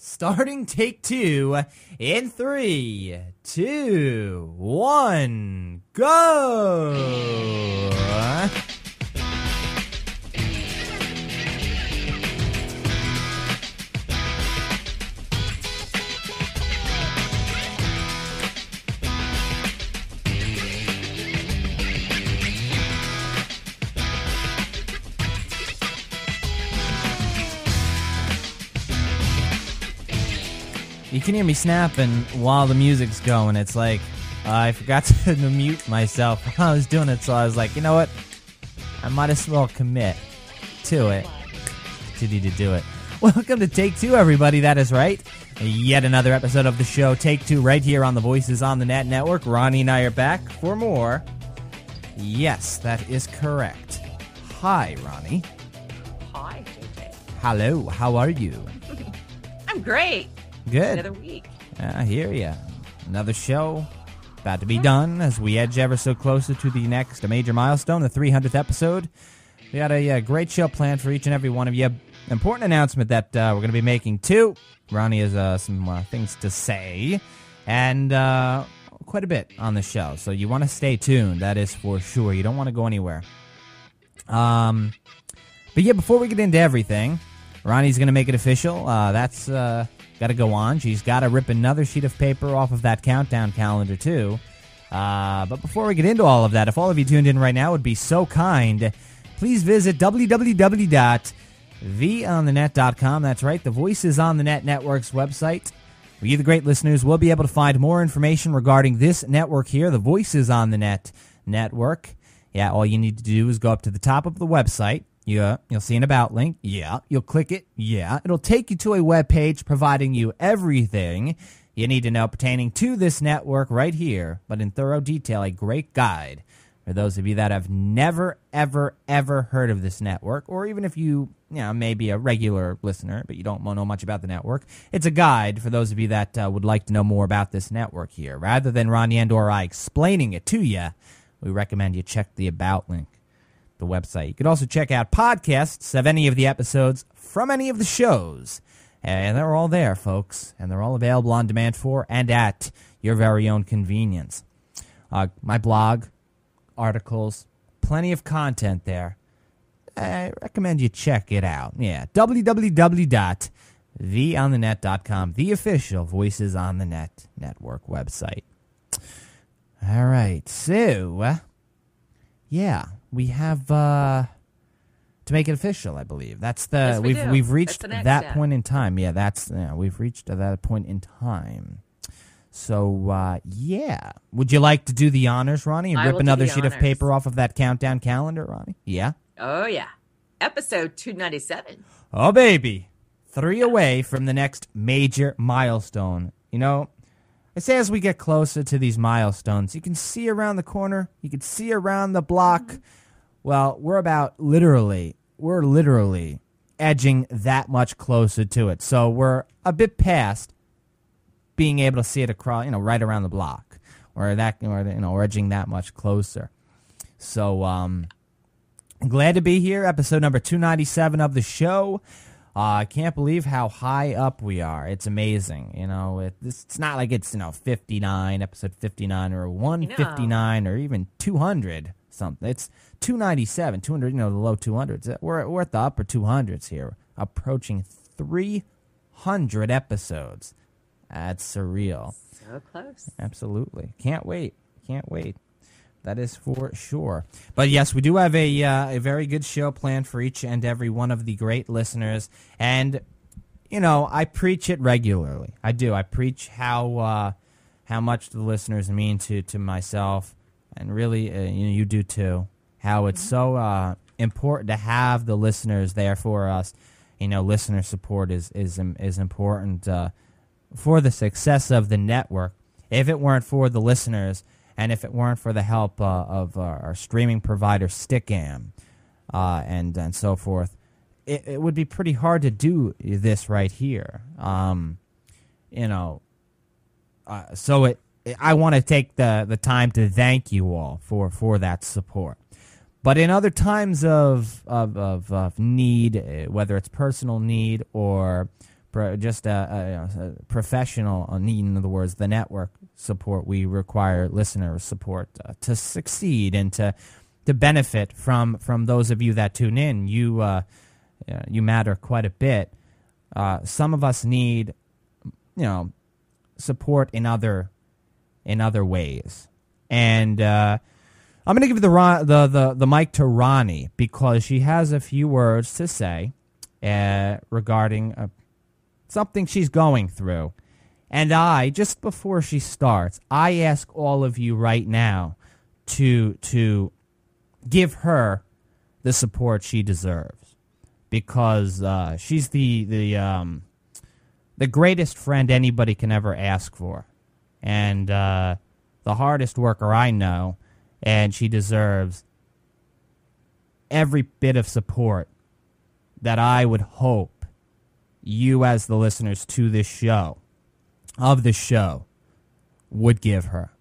Starting take two in 3, 2, 1, go! You can hear me snapping while the music's going. It's like I forgot to mute myself while I was doing it, so I was like, you know what? I might as well commit to it. Continue to do it. Welcome to Take Two, everybody. That is right. Yet another episode of the show, Take Two, right here on the Voices on the Net Network. Ronnie and I are back for more. Yes, that is correct. Hi, Ronnie. Hi, JJ. Hello, how are you? I'm great. Good. Another week. I hear ya. Another show about to be done as we edge ever so closer to the next major milestone, the 300th episode. We got a great show planned for each and every one of you. Important announcement that we're going to be making too. Ronnie has some things to say and quite a bit on the show. So you want to stay tuned. That is for sure. You don't want to go anywhere. But yeah, before we get into everything, Ronnie's going to make it official. That's got to go on. She's got to rip another sheet of paper off of that countdown calendar, too. But before we get into all of that, if all of you tuned in right now would be so kind, please visit www.vonthenet.com. That's right, the Voices on the Net Network's website. For you, the great listeners, will be able to find more information regarding this network here, the Voices on the Net Network. Yeah, all you need to do is go up to the top of the website. Yeah, you'll see an about link. Yeah, you'll click it. Yeah, it'll take you to a web page providing you everything you need to know pertaining to this network right here, but in thorough detail, a great guide for those of you that have never, ever, ever heard of this network, or even if you may be a regular listener, but you don't know much about the network. It's a guide for those of you that would like to know more about this network here. Rather than Ronnie and or I explaining it to you, we recommend you check the about link. The website. You can also check out podcasts of any of the episodes from any of the shows. And they're all there, folks. And they're all available on demand for and at your very own convenience. My blog, articles, plenty of content there. I recommend you check it out. Yeah, www.vonthenet.com, the official Voices on the Net network website. All right, so, yeah. We have to make it official, I believe. That's the yes, we've reached that step. point in time. Yeah, we've reached that point in time. So yeah, would you like to do the honors, Ronnie, and rip another sheet of paper off of that countdown calendar, Ronnie? Yeah. Oh yeah, episode 297. Oh baby, 3 away from the next major milestone. You know, I say as we get closer to these milestones, you can see around the corner, you can see around the block. Mm-hmm. Well, we're literally edging that much closer to it. So we're a bit past being able to see it across, right around the block, or edging that much closer. So, glad to be here. Episode number 297 of the show. I can't believe how high up we are. It's amazing. It's not like it's, 59, episode 59, or 159, or even 200 something. It's 297, 200, the low 200s. We're at the upper 200s here, approaching 300 episodes. That's surreal. So close. Absolutely. Can't wait. That is for sure. But yes, we do have a very good show planned for each and every one of the great listeners. And, I preach it regularly. I do. I preach how much the listeners mean to myself. And really, you do too. How it's so important to have the listeners there for us. Listener support is important for the success of the network. If it weren't for the listeners, and if it weren't for the help of our streaming provider, Stickam, and so forth, it would be pretty hard to do this right here. So I want to take the time to thank you all for that support. But in other times of need, whether it's personal need or just a professional, in other words, the network support. We require listener support to succeed and to benefit from those of you that tune in. You matter quite a bit. Some of us need, support in other ways, and I'm going to give the mic to Ronnie because she has a few words to say regarding something she's going through. And just before she starts, I ask all of you right now to give her the support she deserves, because she's the greatest friend anybody can ever ask for, and the hardest worker I know, and she deserves every bit of support that I would hope you as the listeners to this show, would give her.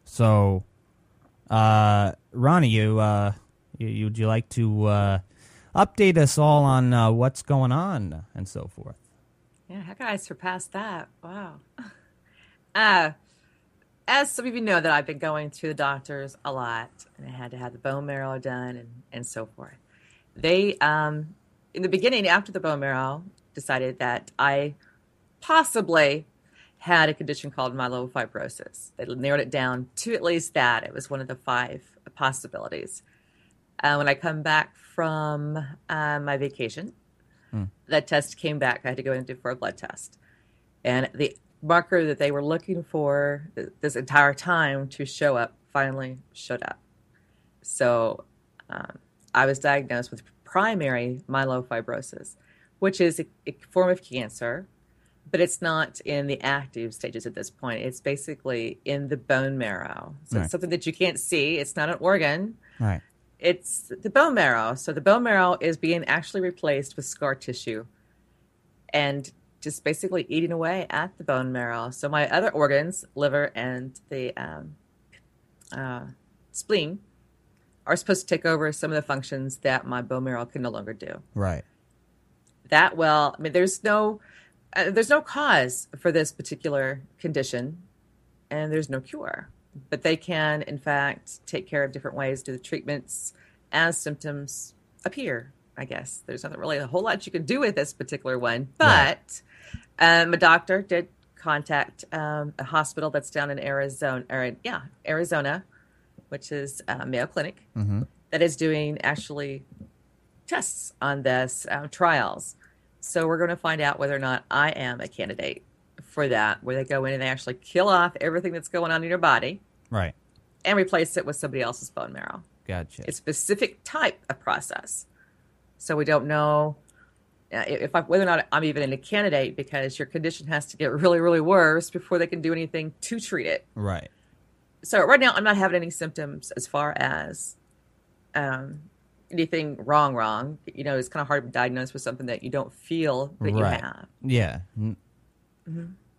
So, Ronnie, would you like to update us all on what's going on and so forth? Yeah, how could I surpass that? Wow. As some of you know, that I've been going to the doctors a lot, and I had to have the bone marrow done and so forth. They, in the beginning, after the bone marrow, decided that I possibly had a condition called myelofibrosis. They narrowed it down to at least that. It was one of the 5 possibilities. When I come back from my vacation, that test came back. I had to go in and do for a blood test. And the marker that they were looking for this entire time to show up finally showed up. So I was diagnosed with primary myelofibrosis, which is a form of cancer, but it's not in the active stages at this point. It's basically in the bone marrow. So It's something that you can't see. It's not an organ. Right. It's the bone marrow. So the bone marrow is being actually replaced with scar tissue and just basically eating away at the bone marrow. So my other organs, liver and the spleen, are supposed to take over some of the functions that my bone marrow can no longer do. Right. There's no cause for this particular condition, and there's no cure. But they can, in fact, take care of different ways, do the treatments as symptoms appear, I guess. There's not really a whole lot you can do with this particular one. But my doctor did contact a hospital that's down in Arizona, which is Mayo Clinic, that is doing actually tests on this, trials. So we're going to find out whether or not I am a candidate for that, where they go in and they actually kill off everything that's going on in your body. Right. And replace it with somebody else's bone marrow. Gotcha. It's a specific type of process. So we don't know whether or not I'm even a candidate, because your condition has to get really, really worse before they can do anything to treat it. Right. So right now I'm not having any symptoms as far as anything wrong. It's kind of hard to diagnose with something that you don't feel that you have. Yeah.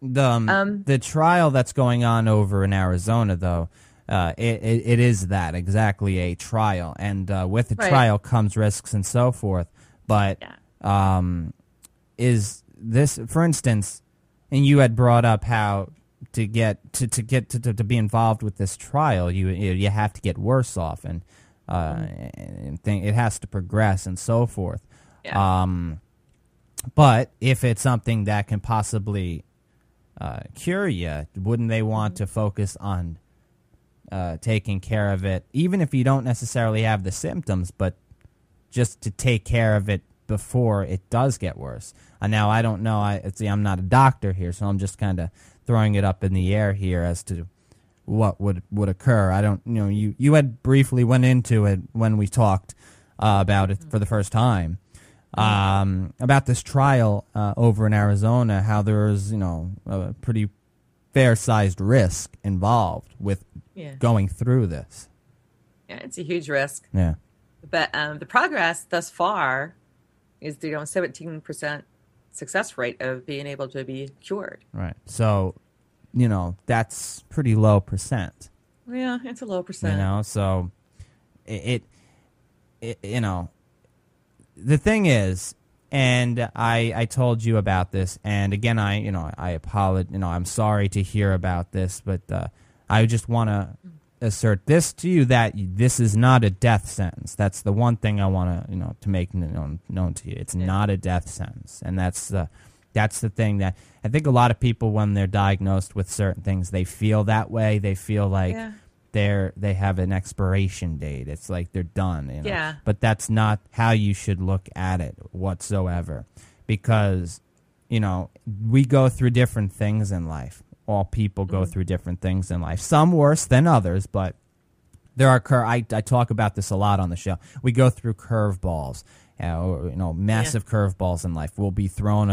The trial that's going on over in Arizona, though, it is that exactly a trial, and with the trial comes risks and so forth. But is this, for instance, and you had brought up how to get to be involved with this trial, you have to get worse off, and it has to progress and so forth. Yeah. But if it's something that can possibly cure you, wouldn't they want to focus on taking care of it, even if you don't necessarily have the symptoms, but just to take care of it before it does get worse? Now, I don't know. I'm not a doctor here, so I'm just kind of throwing it up in the air here as to what would occur. I don't, you had briefly went into it when we talked about it for the first time. About this trial over in Arizona, how there is, a pretty fair-sized risk involved with going through this. Yeah, it's a huge risk. Yeah. But the progress thus far is 17% success rate of being able to be cured. Right. So, that's pretty low percent. Yeah, it's a low percent. So the thing is, And I told you about this, and again, I apologize. I'm sorry to hear about this, but I just want to assert this to you, that this is not a death sentence. That's the one thing I want to to make known to you. It's not a death sentence, and that's the thing that I think a lot of people, when they're diagnosed with certain things, they feel that way. They feel like they have an expiration date. It's like they're done. Yeah. But that's not how you should look at it whatsoever, because we go through different things in life. All people go through different things in life. Some worse than others, but there are I talk about this a lot on the show. We go through curveballs, massive curveballs in life. We'll be thrown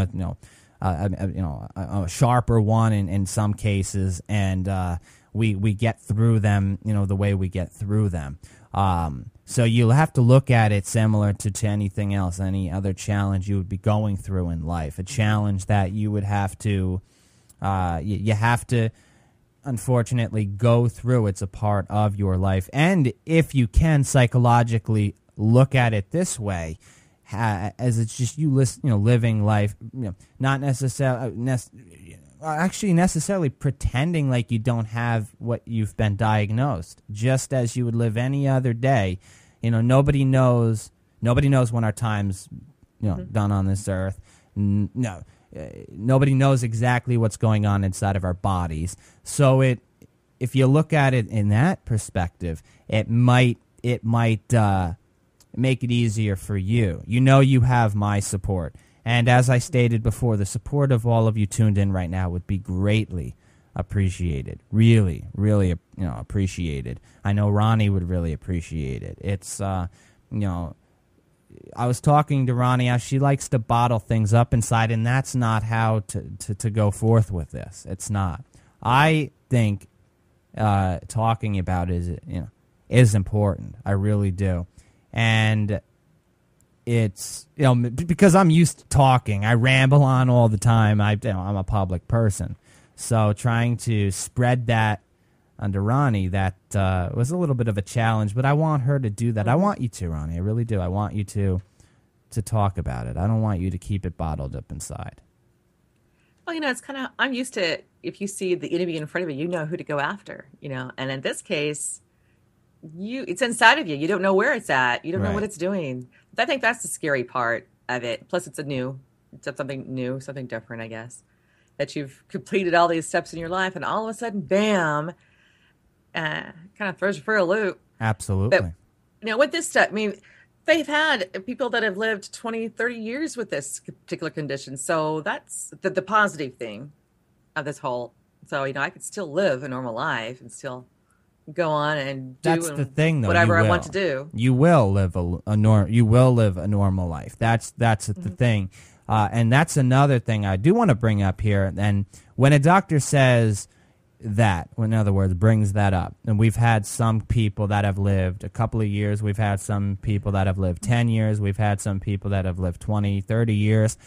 a sharper one in some cases, and we get through them, the way we get through them. So you'll have to look at it similar to anything else, any other challenge you would be going through in life, a challenge that you would have to, you have to, unfortunately, go through. It's a part of your life. And if you can psychologically look at it this way, as it's just you living life, not necessarily pretending like you don't have what you've been diagnosed, just as you would live any other day. Nobody knows when our time's done on this earth. Nobody knows exactly what's going on inside of our bodies. So if you look at it in that perspective, it might make it easier for you. You have my support. And as I stated before, the support of all of you tuned in right now would be greatly appreciated. Really, really, appreciated. I know Ronnie would really appreciate it. It's, I was talking to Ronnie how she likes to bottle things up inside, and that's not how to go forth with this. It's not. I think talking about it is important. I really do. And it's, because I'm used to talking. I ramble on all the time. I'm a public person. So trying to spread that under Ronnie, that was a little bit of a challenge, but I want her to do that. I want you to, Ronnie. I really do. I want you to talk about it. I don't want you to keep it bottled up inside. Well, it's kind of, I'm used to, if you see the enemy in front of you, you know who to go after, and in this case, it's inside of you. You don't know where it's at. You don't know what it's doing. I think that's the scary part of it. Plus, it's something new, something different, I guess, that you've completed all these steps in your life, and all of a sudden, bam, kind of throws you for a loop. Absolutely. But, with this stuff, they've had people that have lived 20, 30 years with this particular condition. So that's the positive thing of this whole. So, I could still live a normal life and still go on and do that's the thing, though. Whatever I want to do. You will live you will live a normal life. That's the thing. And that's another thing I do want to bring up here. And when a doctor says that, in other words, brings that up, and we've had some people that have lived a couple of years, we've had some people that have lived 10 years, we've had some people that have lived 20, 30 years.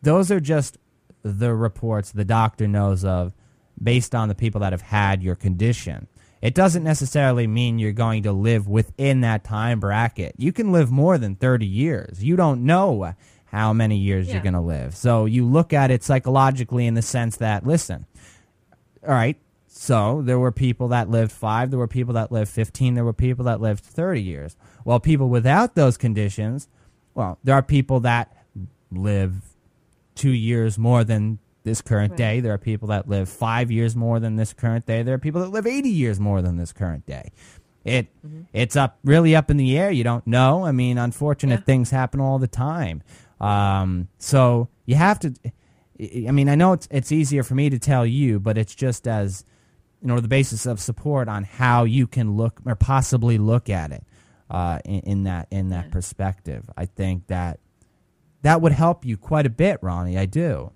Those are just the reports the doctor knows of based on the people that have had your condition. It doesn't necessarily mean you're going to live within that time bracket. You can live more than 30 years. You don't know how many years you're going to live. So you look at it psychologically in the sense that, listen, all right, so there were people that lived 5, there were people that lived 15, there were people that lived 30 years. Well, people without those conditions, there are people that live 2 years more than this current day. There are people that live 5 years more than this current day. There are people that live 80 years more than this current day. It's really up in the air. You don't know. Unfortunate things happen all the time. So you have to. I know it's easier for me to tell you, but it's just as the basis of support on how you can look or possibly look at it in that perspective. I think that would help you quite a bit, Ronnie. I do.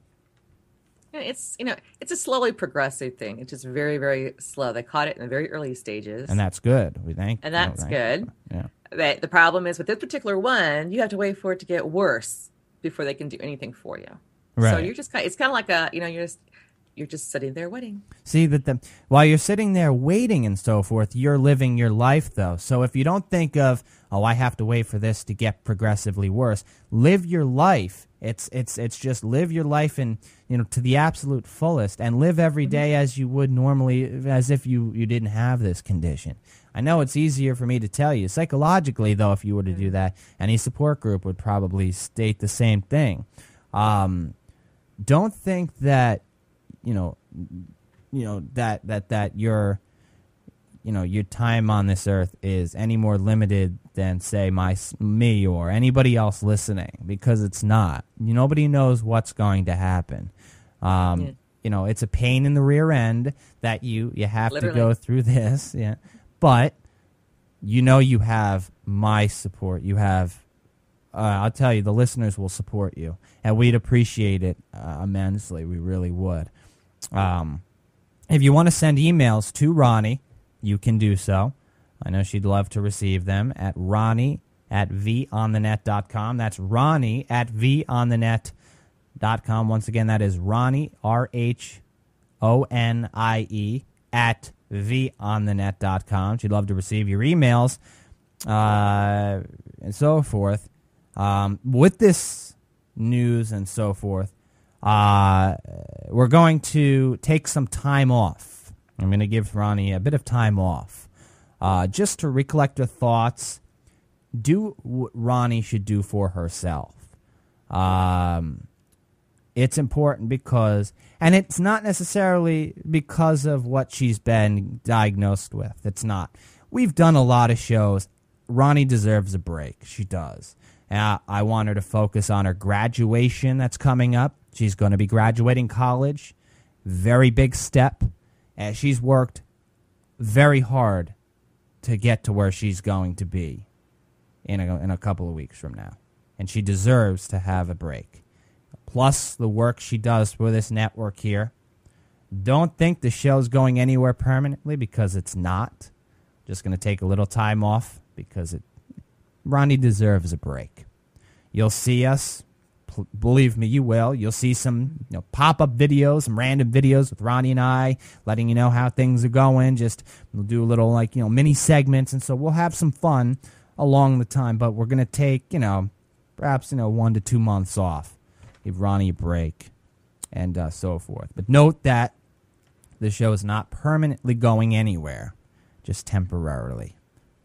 It's a slowly progressive thing. It's just very, very slow. They caught it in the very early stages, and that's good. We think, and that's good. Yeah. But the problem is with this particular one, you have to wait for it to get worse before they can do anything for you. Right. So you're just it's kind of like you're just you're just sitting there waiting. See, while you're sitting there waiting and so forth, you're living your life, though. So if you don't think of, oh, I have to wait for this to get progressively worse, live your life. It's just live your life to the absolute fullest, and live every day as you would normally, as if you didn't have this condition. I know it's easier for me to tell you. Psychologically, though, if you were to do that, any support group would probably state the same thing. Don't think that that your time on this earth is any more limited than, say, me or anybody else listening, because it's not. Nobody knows what's going to happen. It's a pain in the rear end that you have Literally. to go through this. Yeah, but you have my support. You have. I'll tell you, the listeners will support you, and we'd appreciate it immensely. We really would. If you want to send emails to Ronnie, you can do so. I know she'd love to receive them at ronnie@vonthenet.com. That's ronnie@vonthenet.com. Once again, that is Ronnie, RHONIE, @vonthenet.com. She'd love to receive your emails and so forth. With this news and so forth, we're going to take some time off. I'm going to give Ronnie a bit of time off just to recollect her thoughts, do what Ronnie should do for herself. It's important because, and it's not necessarily because of what she's been diagnosed with. It's not. We've done a lot of shows. Ronnie deserves a break. She does. I want her to focus on her graduation that's coming up. She's going to be graduating college. Very big step. And she's worked very hard to get to where she's going to be in a couple of weeks from now. And she deserves to have a break. Plus the work she does for this network here. Don't think the show's going anywhere permanently, because it's not. Just going to take a little time off because Ronnie deserves a break. You'll see us. Believe me, you will. You'll see some pop-up videos, some random videos with Ronnie and I, letting you know how things are going. We'll do a little mini segments, and so we'll have some fun along the time. But we're going to take perhaps 1 to 2 months off, give Ronnie a break, and so forth. But note that the show is not permanently going anywhere, just temporarily.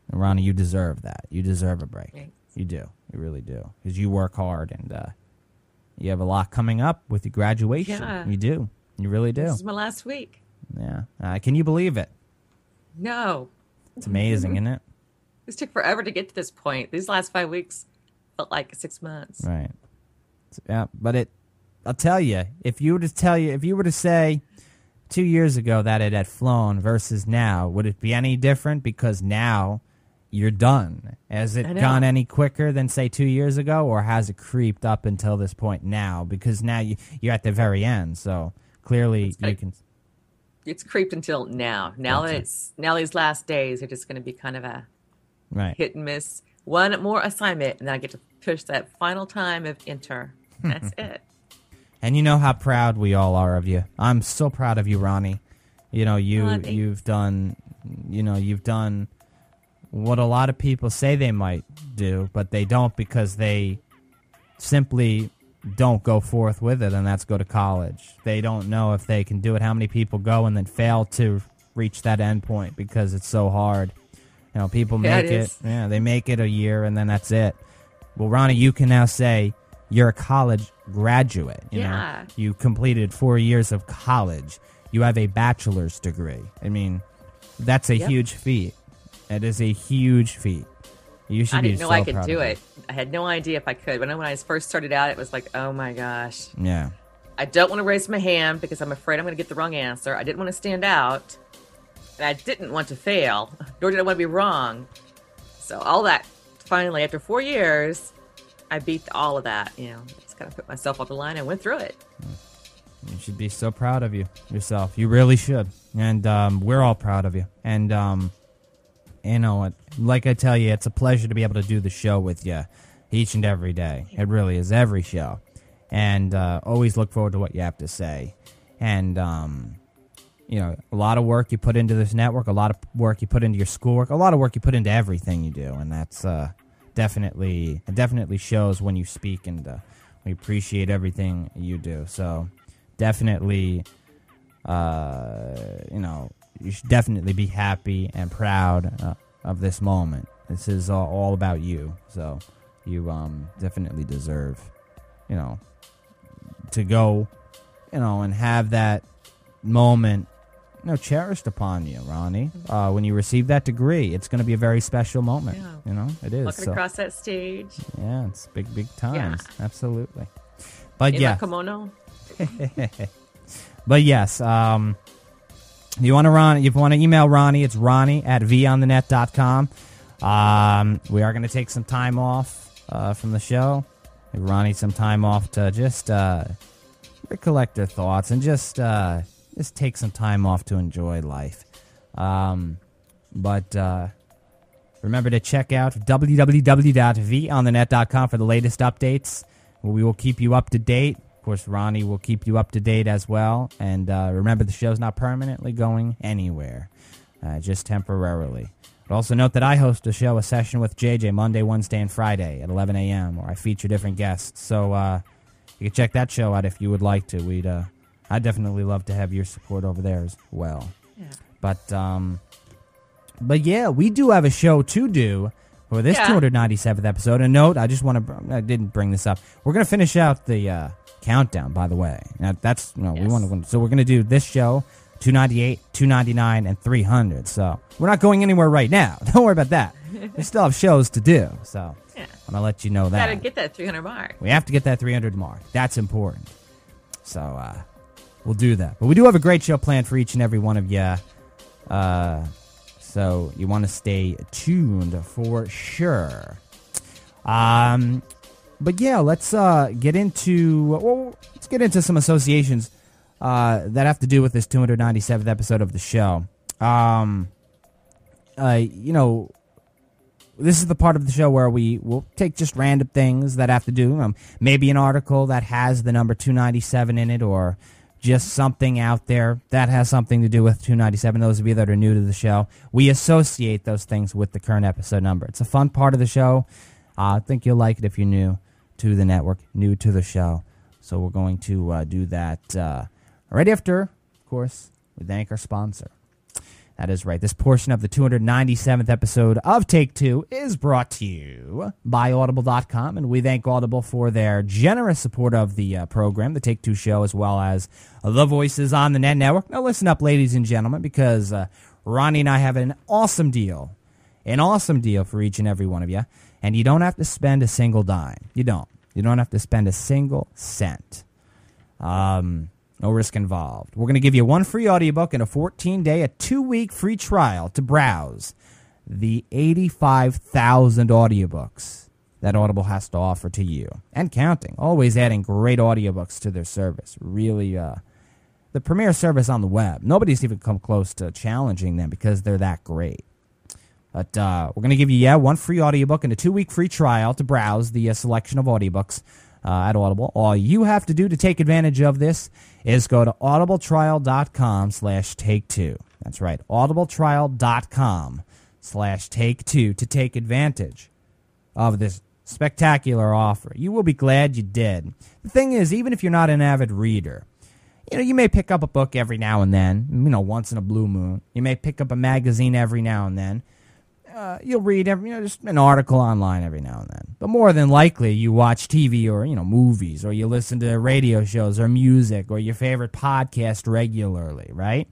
And Ronnie, you deserve that. You deserve a break. Thanks. You do. You really do, because you work hard and. You have a lot coming up with your graduation. Yeah. You do. You really do. This is my last week. Yeah. Can you believe it? No. It's amazing, isn't it? This took forever to get to this point. These last 5 weeks felt like 6 months. Right. Yeah, but I'll tell you, if you were to say 2 years ago that it had flown versus now, would it be any different? Because now you're done. Has it gone any quicker than, say, 2 years ago, or has it creeped up until this point now? Because now you're at the very end, so clearly you can. It's creeped until now. Now these last days are just going to be kind of a hit and miss. One more assignment, and then I get to push that final time of enter. That's it. And you know how proud we all are of you. I'm so proud of you, Ronnie. You've done what a lot of people say they might do, but they don't, because they simply don't go forth with it, and that's go to college. They don't know if they can do it. How many people go and then fail to reach that end point because it's so hard? People make it. Yeah, they make it a year, and then that's it. Well, Ronnie, you can now say you're a college graduate. You know, you completed 4 years of college. You have a bachelor's degree. I mean, that's a huge feat. It is a huge feat. You should be so proud. I didn't know I could do it. I had no idea if I could. When I first started out, it was like, oh my gosh. Yeah. I don't want to raise my hand because I'm afraid I'm going to get the wrong answer. I didn't want to stand out. And I didn't want to fail, nor did I want to be wrong. So all that, finally, after 4 years, I beat all of that. Just kind of put myself on the line and went through it. You should be so proud of yourself. You really should. And we're all proud of you. And like I tell you, it's a pleasure to be able to do the show with you each and every day. It really is, every show. And always look forward to what you have to say. And, a lot of work you put into this network, a lot of work you put into your schoolwork, a lot of work you put into everything you do. And that's definitely shows when you speak, and we appreciate everything you do. So definitely, you should definitely be happy and proud of this moment. This is all about you. So you definitely deserve, to go, and have that moment, cherished upon you, Ronnie. When you receive that degree, it's going to be a very special moment. Yeah. It is. Walking across that stage. Yeah, it's big times. Yeah. Absolutely. But In my kimono. But yes, you want to email Ronnie, it's ronnie@vonthenet.com. We are going to take some time off from the show. Give Ronnie some time off to just recollect their thoughts and just take some time off to enjoy life. But remember to check out www.vonthenet.com for the latest updates. We will keep you up to date. Of course, Ronnie will keep you up to date as well. And remember, the show's not permanently going anywhere, just temporarily. But also note that I host a session with JJ Monday, Wednesday, and Friday at 11 a.m. where I feature different guests. So you can check that show out if you would like to. I'd definitely love to have your support over there as well. Yeah. But yeah, we do have a show to do for this 297th episode. And note, I didn't bring this up. We're going to finish out the countdown, by the way. Now, that's, we want to, so we're going to do this show, 298, 299, and 300. So we're not going anywhere right now. Don't worry about that. We still have shows to do. So I'm going to let you know that. Got to get that 300 mark. We have to get that 300 mark. That's important. So we'll do that. But we do have a great show planned for each and every one of you. So you want to stay tuned for sure. But yeah, let's get into some associations that have to do with this 297th episode of the show. This is the part of the show where we will take just random things that have to do, maybe an article that has the number 297 in it, or just something out there that has something to do with 297. Those of you that are new to the show, we associate those things with the current episode number. It's a fun part of the show. I think you'll like it if you're new to the network, new to the show. So we're going to do that right after, of course, we thank our sponsor. That is right. This portion of the 297th episode of Take Two is brought to you by Audible.com, and we thank Audible for their generous support of the program, the Take Two show, as well as the Voices on the Net Network. Now listen up, ladies and gentlemen, because Ronnie and I have an awesome deal for each and every one of you, and you don't have to spend a single dime. You don't have to spend a single cent. No risk involved. We're going to give you one free audiobook and a 14-day, a 2-week free trial to browse the 85,000 audiobooks that Audible has to offer to you, and counting. Always adding great audiobooks to their service. Really, the premier service on the web. Nobody's even come close to challenging them because they're that great. But we're going to give you, one free audiobook and a 2-week free trial to browse the selection of audiobooks at Audible. All you have to do to take advantage of this is go to audibletrial.com/take2. That's right, audibletrial.com/take2 to take advantage of this spectacular offer. You will be glad you did. The thing is, even if you're not an avid reader, you may pick up a book every now and then, once in a blue moon. You may pick up a magazine every now and then. You'll read just an article online every now and then. But more than likely, you watch TV or, movies, or you listen to radio shows or music or your favorite podcast regularly, right?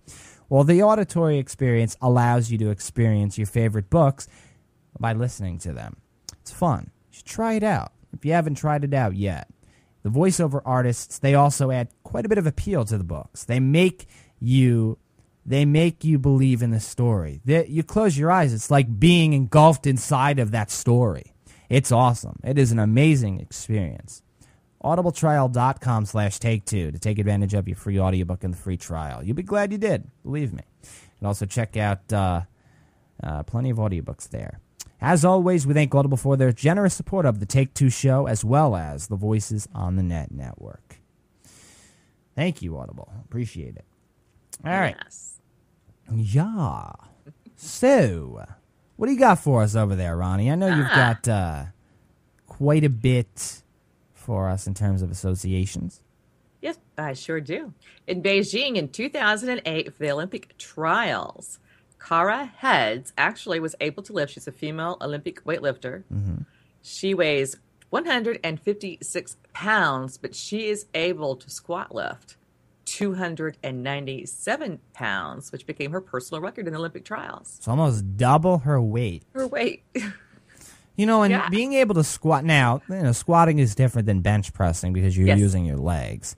Well, the auditory experience allows you to experience your favorite books by listening to them. It's fun. You should try it out if you haven't tried it out yet. The voiceover artists, they also add quite a bit of appeal to the books. They make you believe in the story. You close your eyes, it's like being engulfed inside of that story. It's awesome. It is an amazing experience. audibletrial.com/take2 to take advantage of your free audiobook and the free trial. You'll be glad you did, believe me. And also check out plenty of audiobooks there. As always, we thank Audible for their generous support of the Take Two show, as well as the Voices on the Net network. Thank you, Audible. Appreciate it. All right. Yes. Yeah. So, what do you got for us over there, Ronnie? I know you've got quite a bit for us in terms of associations. Yes, I sure do. In Beijing in 2008 for the Olympic trials, Kara Heads actually was able to lift. She's a female Olympic weightlifter. Mm-hmm. She weighs 156 pounds, but she is able to squat lift 297 pounds, which became her personal record in the Olympic trials. It's almost double her weight. Her weight. You know, and Yeah. being able to squat now, you know, squatting is different than bench pressing because you're Yes. using your legs.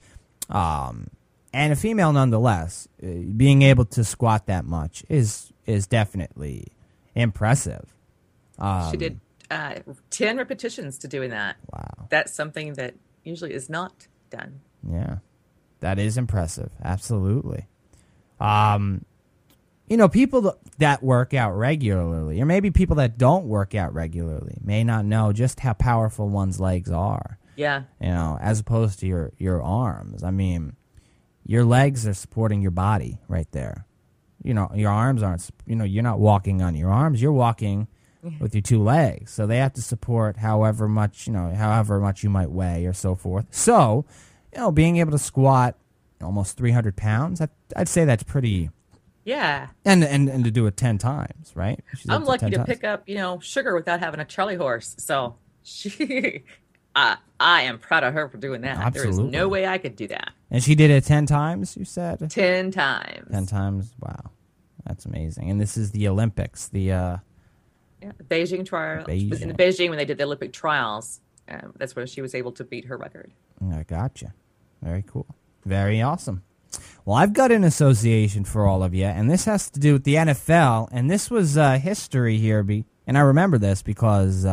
And a female, nonetheless, being able to squat that much is definitely impressive. She did 10 repetitions to doing that. Wow. That's something that usually is not done. Yeah, that is impressive. Absolutely. You know, people that work out regularly, or maybe people that don't work out regularly, may not know just how powerful one's legs are. Yeah. You know, as opposed to your arms. I mean, your legs are supporting your body right there. You know, your arms aren't, you know, you're not walking on your arms. You're walking with your two legs. So they have to support however much you might weigh or so forth. So, you know, being able to squat almost 300 pounds, I'd say that's pretty. Yeah. And to do it 10 times, right? I'm lucky to pick up, sugar without having a Charlie horse. So I am proud of her for doing that. Absolutely. There is no way I could do that. And she did it 10 times, you said? 10 times. 10 times? Wow. That's amazing. And this is the Olympics, the Beijing trial. Beijing. In Beijing, when they did the Olympic trials, that's where she was able to beat her record. I gotcha. Very cool. Very awesome. Well, I've got an association for all of you, and this has to do with the NFL, and this was history here, and I remember this because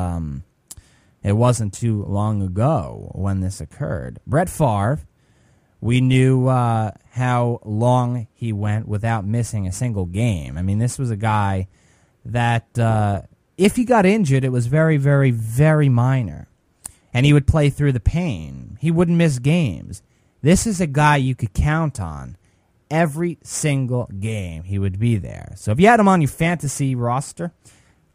it wasn't too long ago when this occurred. Brett Favre, we knew how long he went without missing a single game. I mean, this was a guy that if he got injured, it was very, very, very minor, and he would play through the pain. He wouldn't miss games. This is a guy you could count on. Every single game he would be there. So if you had him on your fantasy roster,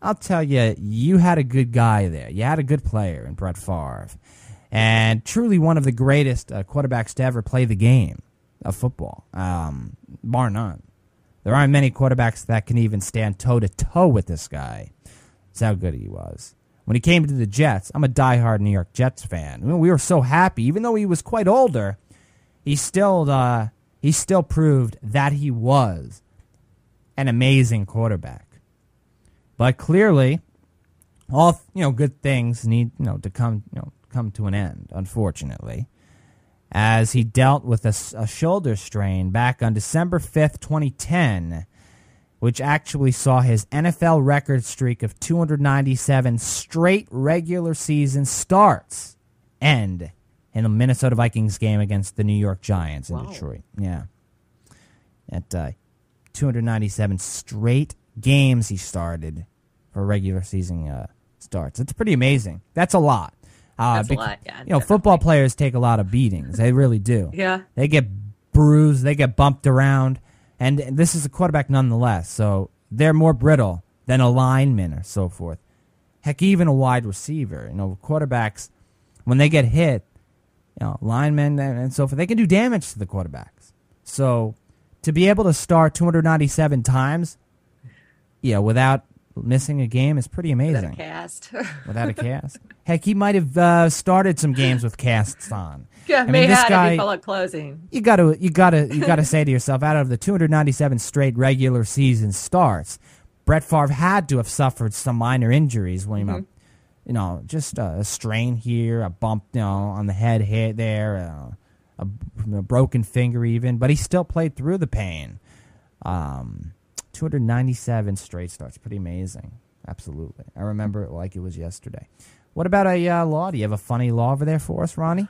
I'll tell you, you had a good guy there. You had a good player in Brett Favre. And truly one of the greatest quarterbacks to ever play the game of football, bar none. There aren't many quarterbacks that can even stand toe-to-toe with this guy. That's how good he was. When he came to the Jets, I'm a diehard New York Jets fan. I mean, we were so happy. Even though he was quite older, he still proved that he was an amazing quarterback. But clearly, all good things need to come to an end. Unfortunately, as he dealt with a shoulder strain back on December 5th, 2010, which actually saw his NFL record streak of 297 straight regular season starts end in the Minnesota Vikings game against the New York Giants in Detroit. Yeah. At 297 straight games he started for regular season starts. It's pretty amazing. That's a lot. That's a lot, yeah. Football players take a lot of beatings. They really do. Yeah. They get bruised. They get bumped around. And this is a quarterback nonetheless. So they're more brittle than a lineman or so forth. Heck, even a wide receiver. Quarterbacks, when they get hit, linemen and so forth, they can do damage to the quarterbacks. So to be able to start 297 times, without missing a game is pretty amazing. Without a cast. Without a cast. Heck, he might have started some games with casts on. Yeah, this guy, if he fell at closing. You gotta say to yourself, out of the 297 straight regular season starts, Brett Favre had to have suffered some minor injuries. Just a strain here, a bump, on the head hit there, a broken finger even, but he still played through the pain. 297 straight starts, pretty amazing. Absolutely, I remember it like it was yesterday. What about a law? Do you have a funny law over there for us, Ronnie?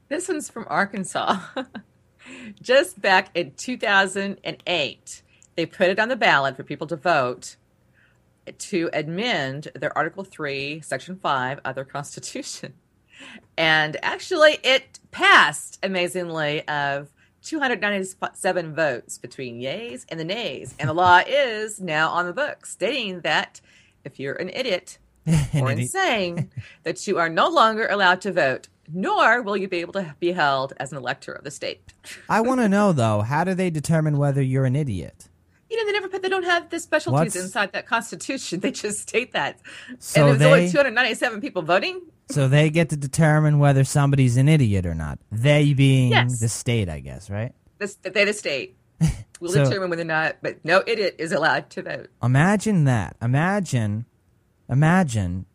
This one's from Arkansas. Just back in 2008, they put it on the ballot for people to vote to amend their Article 3, Section 5 of their Constitution. And actually, it passed, amazingly, of 297 votes between yays and the nays. And the law is now on the books stating that if you're an idiot or insane, that you are no longer allowed to vote, nor will you be able to be held as an elector of the state. I want to know, though, how do they determine whether you're an idiot? They don't have the specialties inside that Constitution. They just state that. So and there's only 297 people voting. So they get to determine whether somebody's an idiot or not. They being the state, I guess, right? They're the state. We'll determine whether or not, but no idiot is allowed to vote. Imagine that. Imagine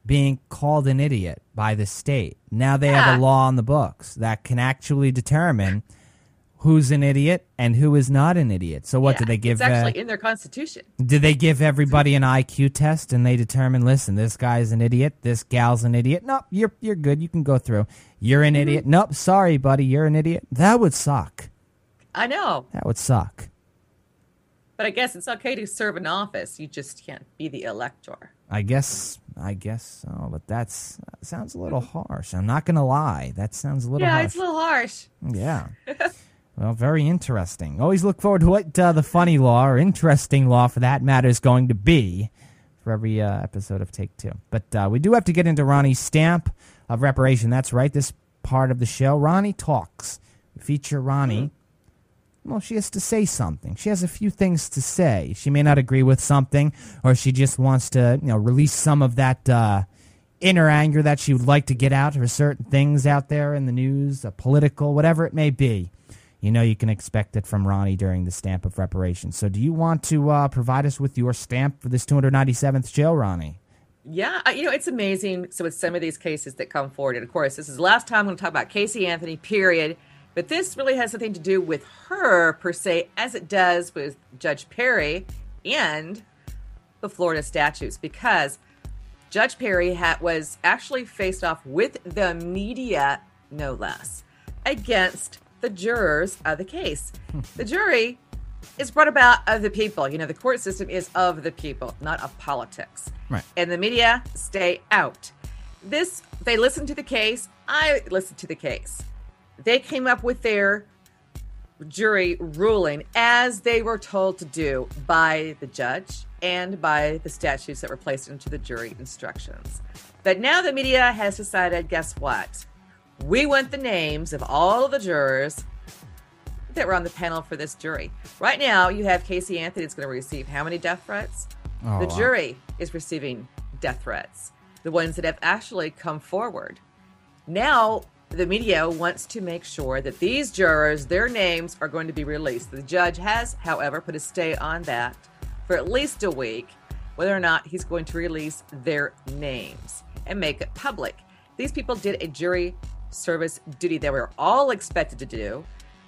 being called an idiot by the state. Now they have a law on the books that can actually determine who's an idiot and who is not an idiot. So what do they give? It's actually in their Constitution. Did they give everybody an IQ test and they determine, listen, this guy's an idiot, this gal's an idiot? Nope, you're good. You can go through. You're an idiot. Nope, sorry, buddy, you're an idiot. That would suck. I know. That would suck. But I guess it's okay to serve in office. You just can't be the elector. I guess so, but that sounds a little harsh. I'm not going to lie. That sounds a little harsh. Yeah, it's a little harsh. Yeah. Well, very interesting. Always look forward to what the funny law or interesting law, for that matter, is going to be for every episode of Take Two. But we do have to get into Ronnie's stamp of reparation. That's right, this part of the show. Ronnie Talks. We feature Ronnie. Well, she has to say something. She has a few things to say. She may not agree with something, or she just wants to, release some of that inner anger that she would like to get out for certain things out there in the news, political, whatever it may be. You can expect it from Ronnie during the stamp of reparation. So do you want to provide us with your stamp for this 297th show, Ronnie? Yeah, it's amazing. So with some of these cases that come forward, and of course, this is the last time I'm going to talk about Casey Anthony, period. But this really has something to do with her, per se, as it does with Judge Perry and the Florida statutes, because Judge Perry was actually faced off with the media, no less, against the jurors of the case. The jury is brought about of the people. The court system is of the people, not of politics. Right. And the media stay out. They listen to the case. I listened to the case. They came up with their jury ruling as they were told to do by the judge and by the statutes that were placed into the jury instructions. But now the media has decided, guess what? We want the names of all of the jurors that were on the panel for this jury. Right now, you have Casey Anthony that's going to receive how many death threats? The jury is receiving death threats, the ones that have actually come forward. Now, the media wants to make sure that these jurors, their names are going to be released. The judge has, however, put a stay on that for at least a week, whether or not he's going to release their names and make it public. These people did a jury service duty that we're all expected to do.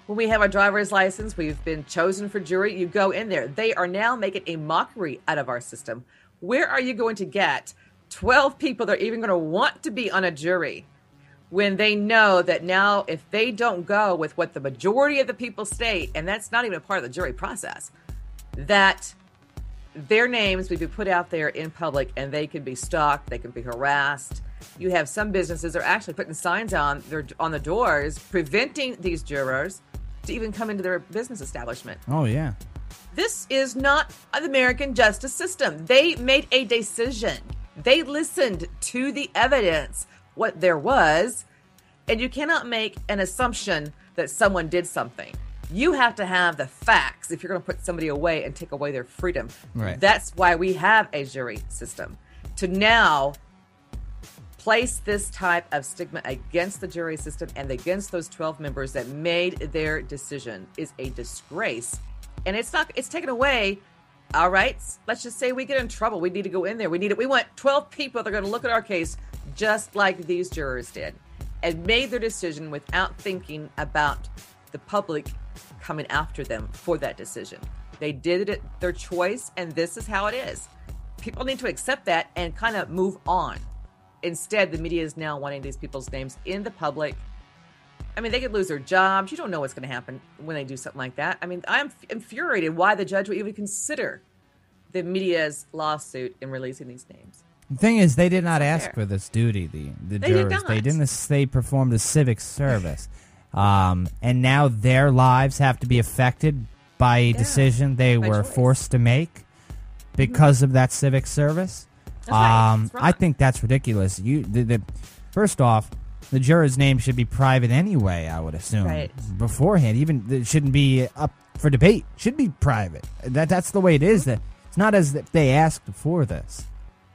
When we have a driver's license, we've been chosen for jury, you go in there. They are now making a mockery out of our system. Where are you going to get 12 people that are even going to want to be on a jury when they know that now if they don't go with what the majority of the people state, and that's not even a part of the jury process, that their names would be put out there in public and they can be stalked, they can be harassed. You have some businesses that are actually putting signs on the doors preventing these jurors to even come into their business establishment. Oh, yeah. This is not the American justice system. They made a decision. They listened to the evidence, what there was, and you cannot make an assumption that someone did something. You have to have the facts if you're going to put somebody away and take away their freedom. Right. That's why we have a jury system. To now place this type of stigma against the jury system and against those 12 members that made their decision is a disgrace. And it's taken away. All right, let's just say we get in trouble. We need to go in there. We want 12 people that are going to look at our case just like these jurors did and made their decision without thinking about the public coming after them for that decision. They did it their choice, and this is how it is. People need to accept that and kind of move on. Instead, the media is now wanting these people's names in the public. I mean, they could lose their jobs. You don't know what's going to happen when they do something like that. I mean, I'm infuriated why the judge would even consider the media's lawsuit in releasing these names. The thing is, they did not It's ask fair. for this duty. The They did jurors, not. they didn't. They performed a civic service, and now their lives have to be affected by a decision they by were choice. forced to make because of that civic service. That's right. It's wrong. I think that's ridiculous. First off, the juror's name should be private anyway, I would assume. Right. Beforehand, even it shouldn't be up for debate. Should be private. That's the way it is. That it's not as if they asked for this.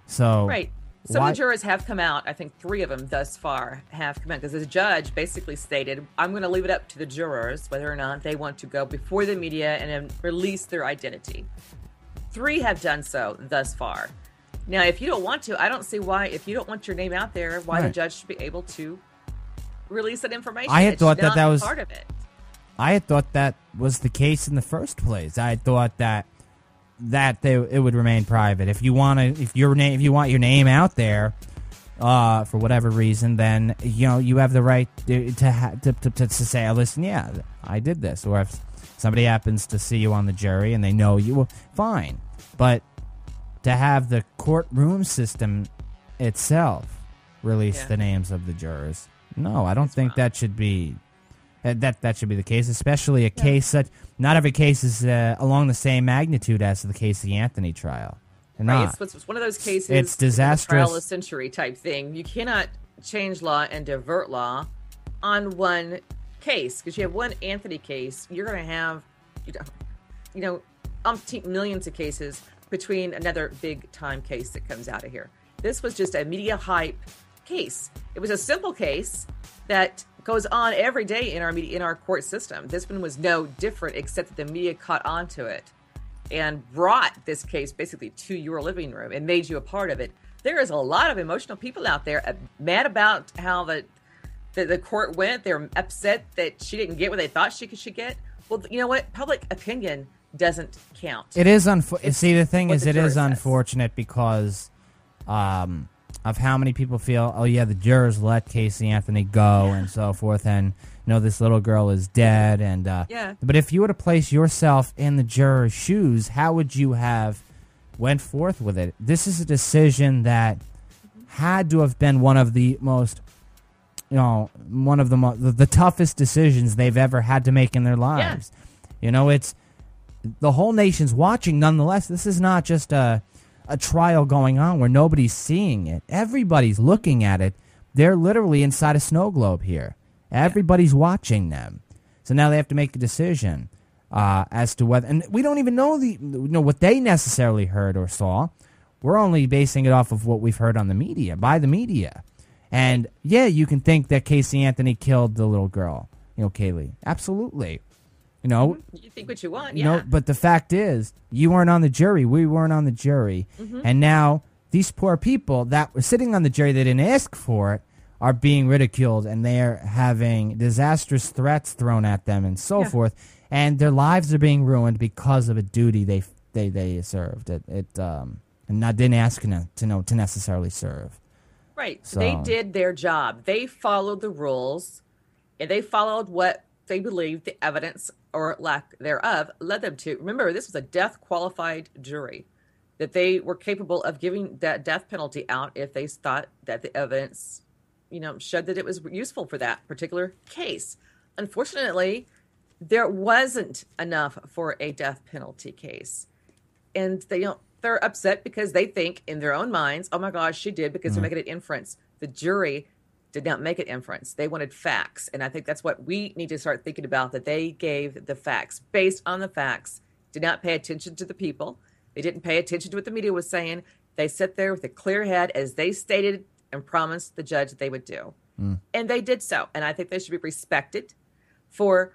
So Right. Some of the jurors have come out. I think 3 of them thus far have come out because the judge basically stated, I'm going to leave it up to the jurors whether or not they want to go before the media and then release their identity. 3 have done so thus far. Now, if you don't want to, I don't see why, if you don't want your name out there, why the Right. judge should be able to release that information. I had It thought should not that be was- part of it. I had thought that was the case in the first place. I had thought that it would remain private. If you want your name out there, for whatever reason, then you have the right to say, oh, listen, yeah, I did this. Or if somebody happens to see you on the jury and they know you, well, fine. But to have the courtroom system itself release the names of the jurors, no, I don't think that should be. That should be the case, especially a case such. Not every case is along the same magnitude as the Casey Anthony trial. They're Right, not. it's one of those cases. It's disastrous. Trial of the century type thing. You cannot change law and divert law on one case because you have one Anthony case. You're going to have, umpteen millions of cases between another big time case that comes out of here. This was just a media hype case. It was a simple case that goes on every day in our court system. This one was no different, except that the media caught on to it and brought this case basically to your living room and made you a part of it. There is a lot of emotional people out there mad about how the court went. They're upset that she didn't get what they thought she should get. Well, you know what? Public opinion doesn't count. It is See, the thing what is, the it juror is says. unfortunate because of how many people feel, oh yeah, the jurors let Casey Anthony go and so forth, and this little girl is dead, and But if you were to place yourself in the juror's shoes, how would you have went forth with it? This is a decision that had to have been one of the most, the toughest decisions they've ever had to make in their lives. It's the whole nation's watching. Nonetheless, this is not just a trial going on where nobody's seeing it. Everybody's looking at it. They're literally inside a snow globe here. Everybody's watching them. So now they have to make a decision as to whether, and we don't even know what they necessarily heard or saw. We're only basing it off of what we've heard on the media, by the media. And you can think that Casey Anthony killed the little girl, Kaylee. Absolutely. You think what you want, But the fact is, you weren't on the jury. We weren't on the jury. And now these poor people that were sitting on the jury, they didn't ask for it, are being ridiculed, and they're having disastrous threats thrown at them and so forth. And their lives are being ruined because of a duty they served. And not didn't ask to necessarily serve. Right. So They did their job. They followed the rules, and they followed what they believed the evidence or lack thereof led them to. Remember, this was a death-qualified jury, that they were capable of giving that death penalty out if they thought that the evidence, showed that it was useful for that particular case. Unfortunately, there wasn't enough for a death penalty case. And they're upset because they think in their own minds, oh my gosh, she did, because they're making an inference. The jury did not make an inference. They wanted facts. And I think that's what we need to start thinking about, that they gave the facts based on the facts, did not pay attention to the people. They didn't pay attention to what the media was saying. They sat there with a clear head as they stated and promised the judge that they would do. And they did so. And I think they should be respected for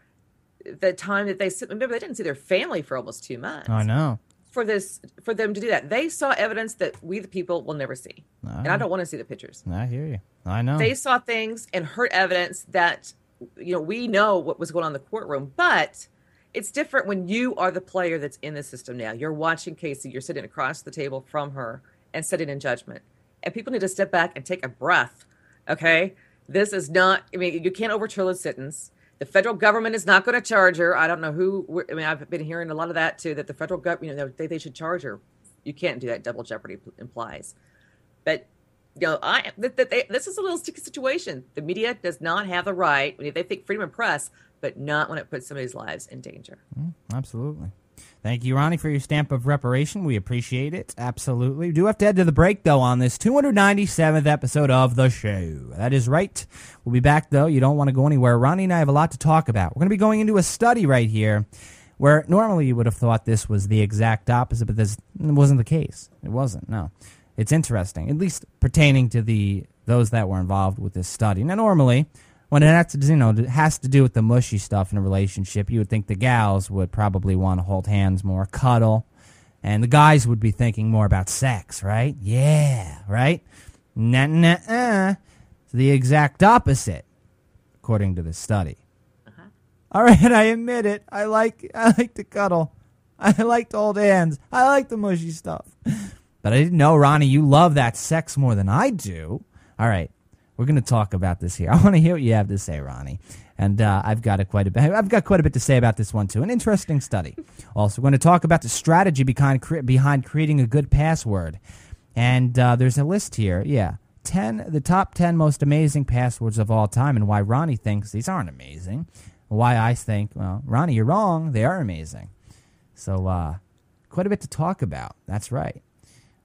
the time that they sit. Remember, they didn't see their family for almost 2 months. I know. For them to do that. They saw evidence that we, the people, will never see. And I don't want to see the pictures. I hear you. I know. They saw things and heard evidence that, we know what was going on in the courtroom, but it's different when you are the player that's in the system now. You're watching Casey, you're sitting across the table from her and sitting in judgment. And people need to step back and take a breath, okay? This is not, you can't overturn a sentence. The federal government is not going to charge her. I don't know who. I've been hearing a lot of that too, that the federal government, they should charge her. You can't do that. Double jeopardy implies. But this is a little sticky situation. The media does not have the right. They think freedom of press, but not when it puts somebody's lives in danger. Absolutely. Thank you, Ronnie, for your stamp of reparation. We appreciate it. Absolutely. We do have to head to the break, though, on this 297th episode of the show. That is right. We'll be back, though. You don't want to go anywhere. Ronnie and I have a lot to talk about. We're going to be going into a study right here where normally you would have thought this was the exact opposite, but this wasn't the case. It wasn't, no. It's interesting, at least pertaining to those that were involved with this study. Now, normally, when it has to do with the mushy stuff in a relationship, you would think the gals would probably want to hold hands more, cuddle, and the guys would be thinking more about sex, right? Yeah, right? Nuh-nuh-uh. It's the exact opposite, according to this study. Uh-huh. All right, I admit it. I like to cuddle. I like to hold hands. I like the mushy stuff. But I didn't know, Ronnie, you love that sex more than I do. All right. We're going to talk about this here. I want to hear what you have to say, Ronnie. And I've got quite a bit to say about this one, too. An interesting study. Also, we're going to talk about the strategy behind creating a good password. And there's a list here. Yeah. The top 10 most amazing passwords of all time, and why Ronnie thinks these aren't amazing. Why I think, well, Ronnie, you're wrong. They are amazing. So quite a bit to talk about. That's right.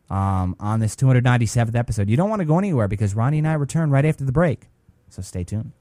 On this 297th episode. You don't want to go anywhere because Ronnie and I return right after the break. So stay tuned.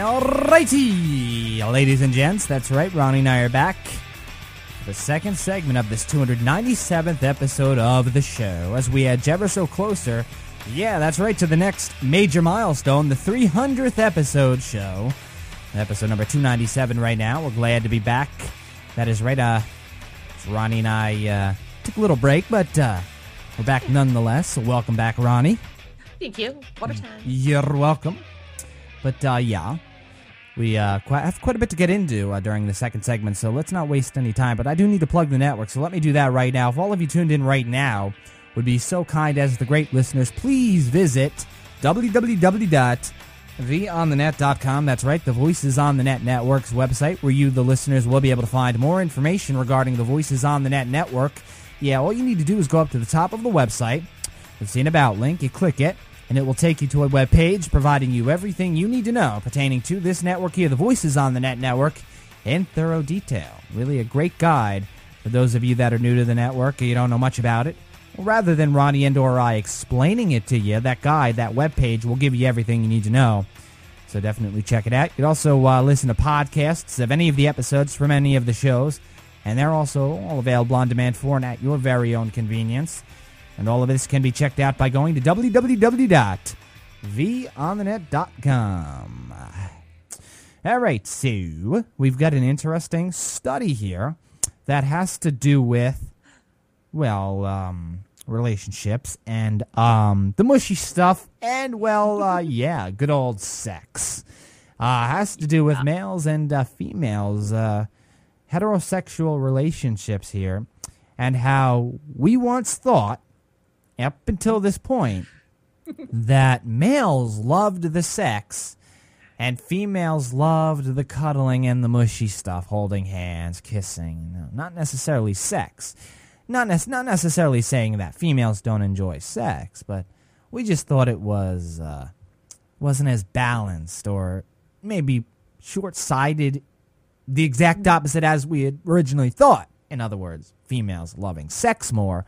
Alrighty, ladies and gents, that's right, Ronnie and I are back for the second segment of this 297th episode of the show as we edge ever so closer, yeah, that's right, to the next major milestone, the 300th episode show, episode number 297 right now. We're glad to be back. That is right, Ronnie and I took a little break, but we're back nonetheless, so welcome back, Ronnie. Thank you. What a time. You're welcome. But, yeah, we have quite a bit to get into during the second segment, so let's not waste any time. But I do need to plug the network, so let me do that right now. If all of you tuned in right now would be so kind as the great listeners, please visit www.theonthenet.com. That's right, the Voices on the Net Network's website, where you, the listeners, will be able to find more information regarding the Voices on the Net Network. Yeah, all you need to do is go up to the top of the website. You'll see an About link. You click it, and it will take you to a web page providing you everything you need to know pertaining to this network here, the Voices on the Net Network, in thorough detail. Really a great guide for those of you that are new to the network and you don't know much about it. Well, rather than Ronnie and or I explaining it to you, that guide, that web page will give you everything you need to know. So definitely check it out. You can also listen to podcasts of any of the episodes from any of the shows, and they're also all available on demand for and at your very own convenience. And all of this can be checked out by going to www.theonthenet.com. All right, so we've got an interesting study here that has to do with, well, relationships and the mushy stuff and, well, yeah, good old sex. Has to do with males and females, heterosexual relationships here, and how we once thought, up until this point, that males loved the sex and females loved the cuddling and the mushy stuff, holding hands, kissing. No, not necessarily sex. Not necessarily saying that females don't enjoy sex, but we just thought it wasn't as balanced, or maybe short-sighted, the exact opposite as we had originally thought. In other words, females loving sex more,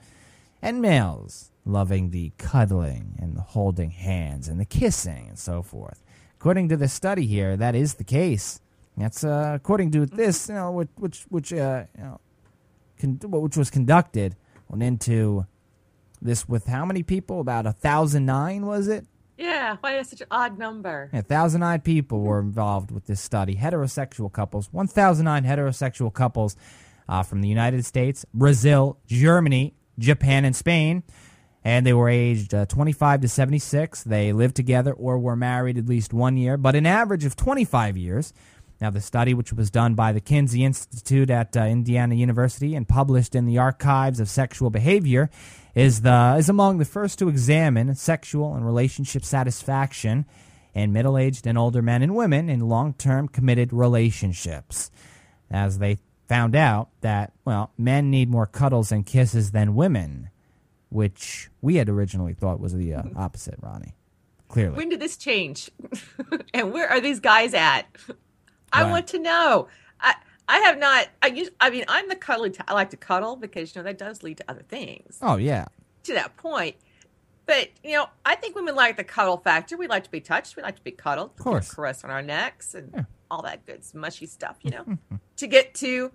and males loving the cuddling and the holding hands and the kissing and so forth. According to the study here, that is the case. That's according to this, which was conducted, went into this with how many people? About 1,009, was it? Yeah, why is such an odd number? 1,009 people were involved with this study. Heterosexual couples, 1,009 heterosexual couples from the United States, Brazil, Germany, Japan, and Spain. and they were aged 25 to 76. They lived together or were married at least 1 year, but an average of 25 years. Now, the study, which was done by the Kinsey Institute at Indiana University and published in the Archives of Sexual Behavior, is among the first to examine sexual and relationship satisfaction in middle-aged and older men and women in long-term committed relationships, as they found out that, well, men need more cuddles and kisses than women, which we had originally thought was the opposite, Ronnie. Clearly. When did this change? And where are these guys at? I want to know. I have not. I mean, I'm the cuddly. I like to cuddle because that does lead to other things. Oh yeah. To that point, but I think women like the cuddle factor. We like to be touched. We like to be cuddled. Of course. Caressed on our necks and all that good mushy stuff. To get to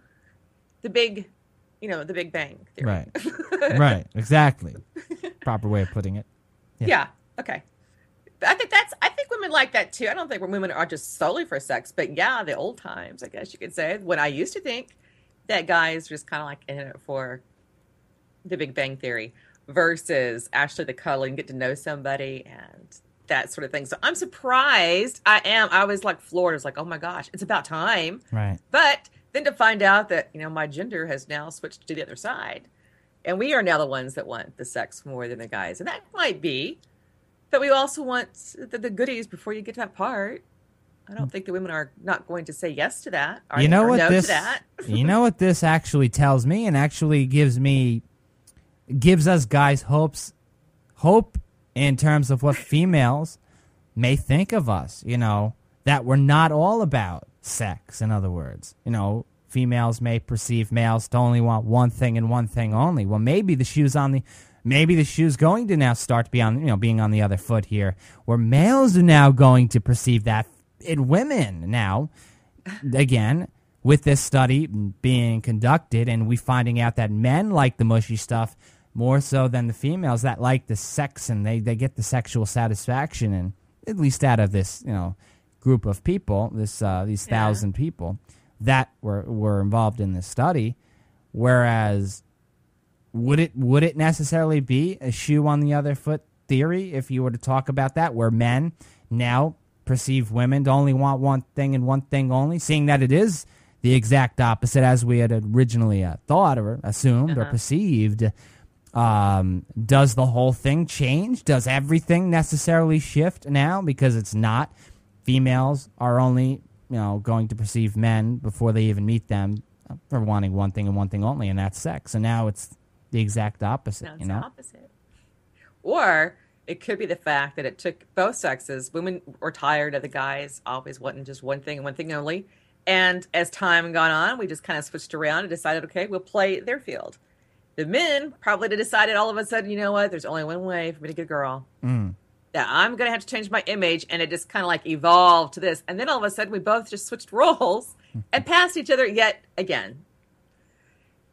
the big, the Big Bang theory. Right. Right. Exactly. Proper way of putting it. Yeah. Okay. I think women like that too. I don't think women are just solely for sex, but yeah, the old times, I guess you could say, when I used to think that guys just kind of like in it for the Big Bang Theory versus actually the cuddling, get to know somebody and that sort of thing. So I'm surprised. I was like floored. I was like, oh my gosh, it's about time. Right. But then to find out that, my gender has now switched to the other side and we are now the ones that want the sex more than the guys. And that might be. But we also want the goodies before you get to that part. I don't think the women are not going to say yes to that. Or no to that. You know what this actually tells me, and actually gives us guys hope in terms of what females may think of us. That we're not all about sex. In other words, females may perceive males to only want one thing and one thing only. Well, maybe the shoe's going to now start to be on, being on the other foot here, where males are now going to perceive that in women. Now, again, with this study being conducted and we finding out that men like the mushy stuff more so than the females that like the sex and they get the sexual satisfaction, and at least out of this, group of people, these 1,000 people that were involved in this study, whereas would it necessarily be a shoe on the other foot theory if you were to talk about that, where men now perceive women to only want one thing and one thing only, seeing that it is the exact opposite as we had originally thought or assumed or perceived? Does the whole thing change? Does everything necessarily shift now? Because it's not. Females are only going to perceive men before they even meet them for wanting one thing and one thing only, and that's sex. And now it's the exact opposite. No, it's the opposite. Or it could be the fact that it took both sexes. Women were tired of the guys always wanting just one thing and one thing only. And as time gone on, we just kind of switched around and decided, okay, we'll play their field. The men probably decided all of a sudden, you know what, there's only one way for me to get a girl. That I'm going to have to change my image. And it just kind of like evolved to this. And then all of a sudden we both just switched roles and passed each other yet again.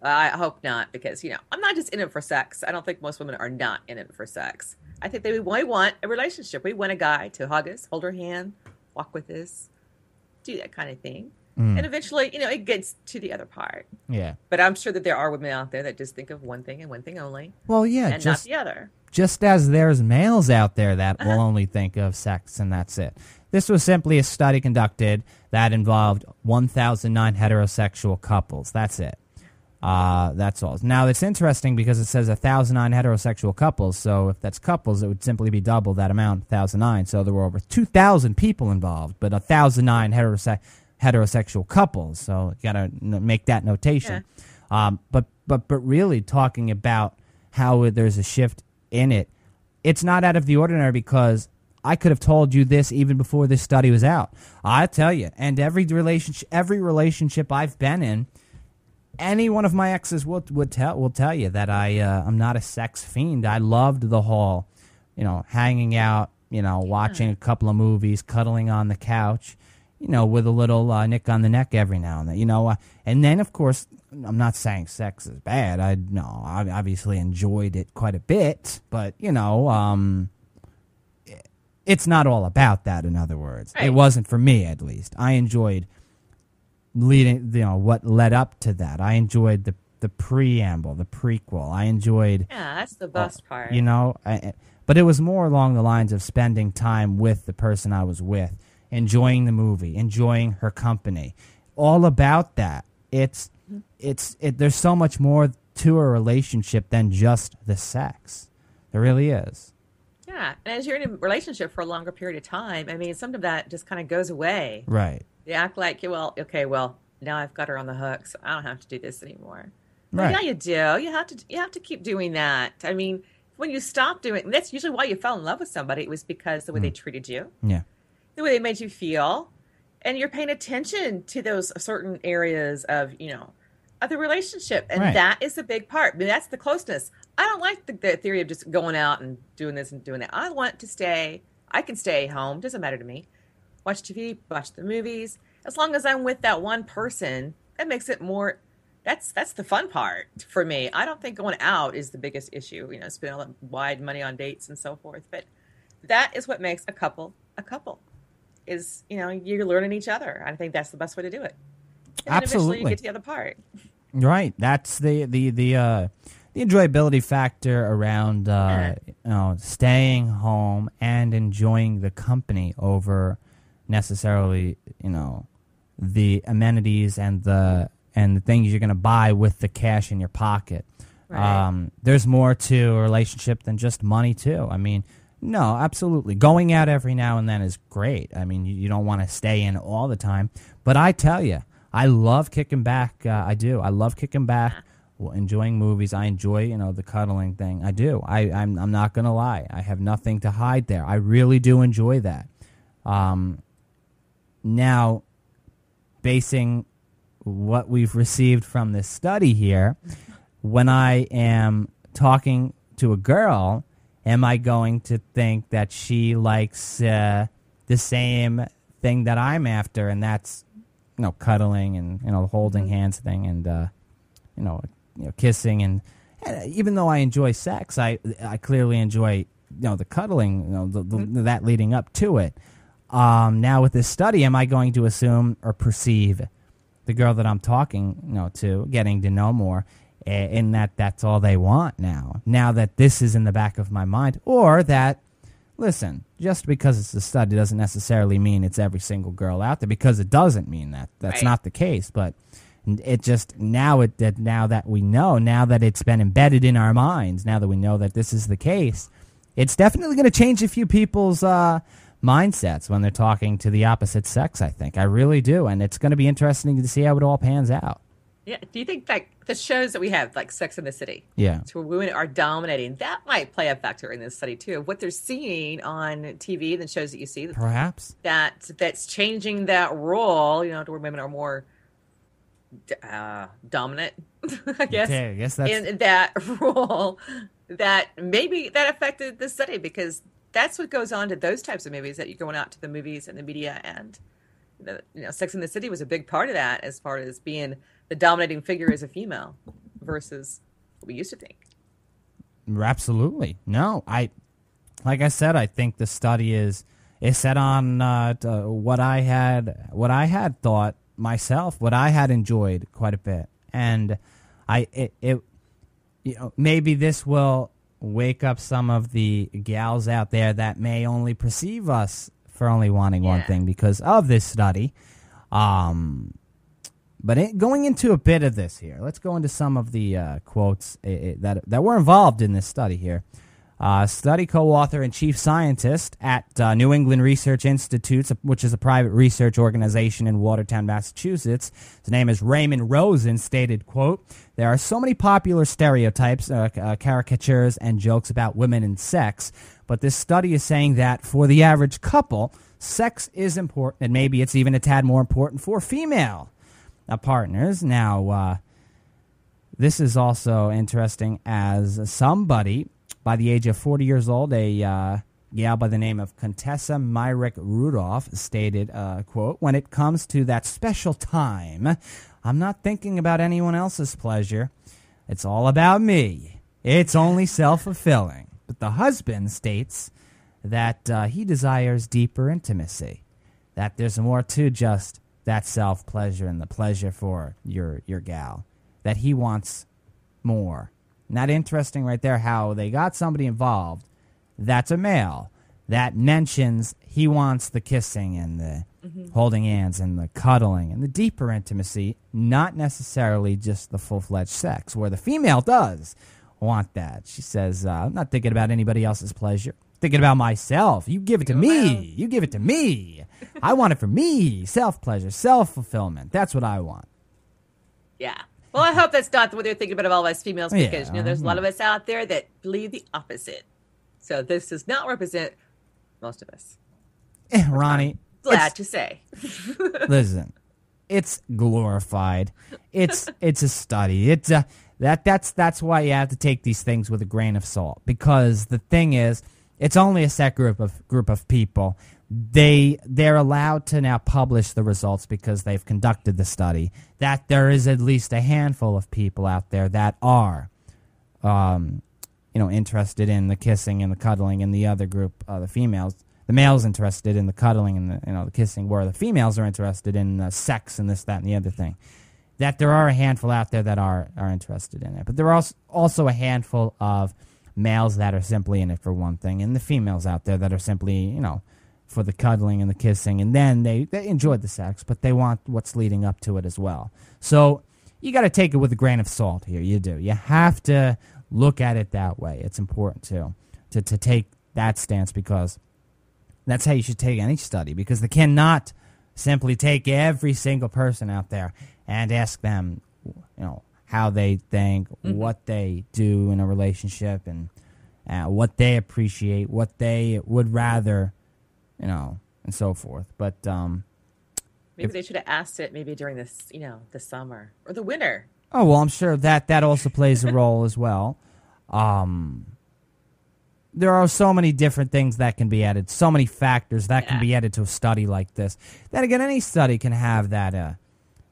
I hope not, because, I'm not just in it for sex. I don't think most women are not in it for sex. I think we want a relationship. We want a guy to hug us, hold our hand, walk with us, do that kind of thing. And eventually, it gets to the other part. Yeah. But I'm sure that there are women out there that just think of one thing and one thing only. Well, yeah. And not the other. Just as there's males out there that will only think of sex and that's it. This was simply a study conducted that involved 1,009 heterosexual couples. That's it. That's all. Now, it's interesting because it says 1,009 heterosexual couples. So if that's couples, it would simply be double that amount, 1,009. So there were over 2,000 people involved, but 1,009 heterosexual couples. So you got to make that notation. Yeah. But really talking about how there's a shift in it, it's not out of the ordinary, because I could have told you this even before this study was out. I tell you, and every relationship I've been in, any one of my exes will tell you that I'm not a sex fiend. I loved the whole, hanging out, watching a couple of movies, cuddling on the couch, with a little nick on the neck every now and then, and then of course, I'm not saying sex is bad. I obviously enjoyed it quite a bit, but it's not all about that. In other words, It wasn't for me, at least. I enjoyed what led up to that. I enjoyed the preamble, the prequel. I enjoyed, Yeah, that's the best part. you know, but it was more along the lines of spending time with the person I was with, enjoying the movie, enjoying her company, all about that. There's so much more to a relationship than just the sex. There really is. Yeah, and as you're in a relationship for a longer period of time, I mean, some of that just kind of goes away. Right. You act like, well, okay, well, now I've got her on the hook, so I don't have to do this anymore. Well, Right. yeah, you do. You have to keep doing that. I mean, when you stop doing, that's usually why you fell in love with somebody. It was because the way they treated you, Yeah. the way they made you feel, and you're paying attention to those certain areas of, of the relationship, and Right. that is the big part. I mean, that's the closeness. I don't like the theory of just going out and doing this and doing that. I want to stay. I can stay home. Doesn't matter to me. Watch TV, watch the movies. As long as I'm with that one person, that makes it more. That's the fun part for me. I don't think going out is the biggest issue. Spending all that wide money on dates and so forth. But that is what makes a couple a couple. Is you're learning each other. I think that's the best way to do it. And then Absolutely. eventually you get to the other part. Right. That's the enjoyability factor around staying home and enjoying the company over necessarily the amenities and the things you're going to buy with the cash in your pocket. Right. There's more to a relationship than just money too. I mean, no, absolutely. Going out every now and then is great. I mean, you don't want to stay in all the time, but I tell you, I love kicking back. I do. I love kicking back, enjoying movies. I enjoy, the cuddling thing. I do. I'm not gonna lie. I have nothing to hide there. I really do enjoy that. Now, basing what we've received from this study here, when I am talking to a girl, am I going to think that she likes the same thing that I'm after, and that's cuddling and the holding hands thing and kissing and even though I enjoy sex, I clearly enjoy the cuddling, that leading up to it. Now with this study, am I going to assume or perceive the girl that I'm talking to, getting to know more, in that's all they want now that this is in the back of my mind, or that, listen, just because it's a study doesn't necessarily mean it's every single girl out there, because it doesn't mean that. That's Right. not the case. But it just, now that we know, now that it's been embedded in our minds, now that we know that this is the case, it's definitely going to change a few people's mindsets when they're talking to the opposite sex, I think. I really do. And it's going to be interesting to see how it all pans out. Yeah. Do you think like the shows that we have, like Sex and the City, Yeah. to where women are dominating, that might play a factor in this study too, of what they're seeing on TV, the shows that you see, Perhaps. that's changing that role, to where women are more dominant, I guess. Okay, I guess that's... in that role, that maybe that affected the study, because that's what goes on to those types of movies, that you're going out to the movies and the media, and Sex and the City was a big part of that, as far as being the dominating figure as a female versus what we used to think. Absolutely. No, like I said, I think the study is set on what I had thought myself, what I had enjoyed quite a bit, and maybe this will wake up some of the gals out there that may only perceive us for only wanting one thing because of this study. But going into a bit of this here, let's go into some of the quotes that were involved in this study here. Study co-author and chief scientist at New England Research Institute, which is a private research organization in Watertown, Massachusetts. His name is Raymond Rosen, stated, quote, "There are so many popular stereotypes, caricatures, and jokes about women and sex, but this study is saying that for the average couple, sex is important, and maybe it's even a tad more important for female partners." Now, this is also interesting, as somebody by the age of 40 years old, a gal by the name of Contessa Myrick Rudolph stated, quote, "When it comes to that special time, I'm not thinking about anyone else's pleasure. It's all about me. It's only self-fulfilling." But the husband states that he desires deeper intimacy, that there's more to just that self-pleasure and the pleasure for your gal, that he wants more. Not interesting right there how they got somebody involved that's a male that mentions he wants the kissing and the holding hands and the cuddling and the deeper intimacy, not necessarily just the full-fledged sex, where the female does want that. She says, I'm not thinking about anybody else's pleasure. I'm thinking about myself. You give it to me. You give it to me. I want it for me. Self-pleasure, self-fulfillment. That's what I want. Yeah. Well, I hope that's not what they're thinking about all us females, because there's a lot of us out there that believe the opposite. So this does not represent most of us. Ronnie, glad to say. Listen, it's glorified. It's a study. It's that's why you have to take these things with a grain of salt, because the thing is, it's only a set group of people. They're allowed to now publish the results because they've conducted the study. That there is at least a handful of people out there that are, interested in the kissing and the cuddling, and the other group, the females, the males interested in the cuddling and the kissing, where the females are interested in sex and this, that, and the other thing. That there are a handful out there that are interested in it, but there are also a handful of males that are simply in it for one thing, and the females out there that are simply, for the cuddling and the kissing, and then they enjoy the sex, but they want what's leading up to it as well. So you got to take it with a grain of salt here. You do. You have to look at it that way. It's important to take that stance, because that's how you should take any study, because they cannot simply take every single person out there and ask them, how they think, what they do in a relationship, and what they appreciate, what they would rather, and so forth. But maybe they should have asked it maybe during this, the summer or the winter. Oh, well, I'm sure that also plays a role as well. There are so many different things that can be added, so many factors that can be added to a study like this. Then again, any study can have that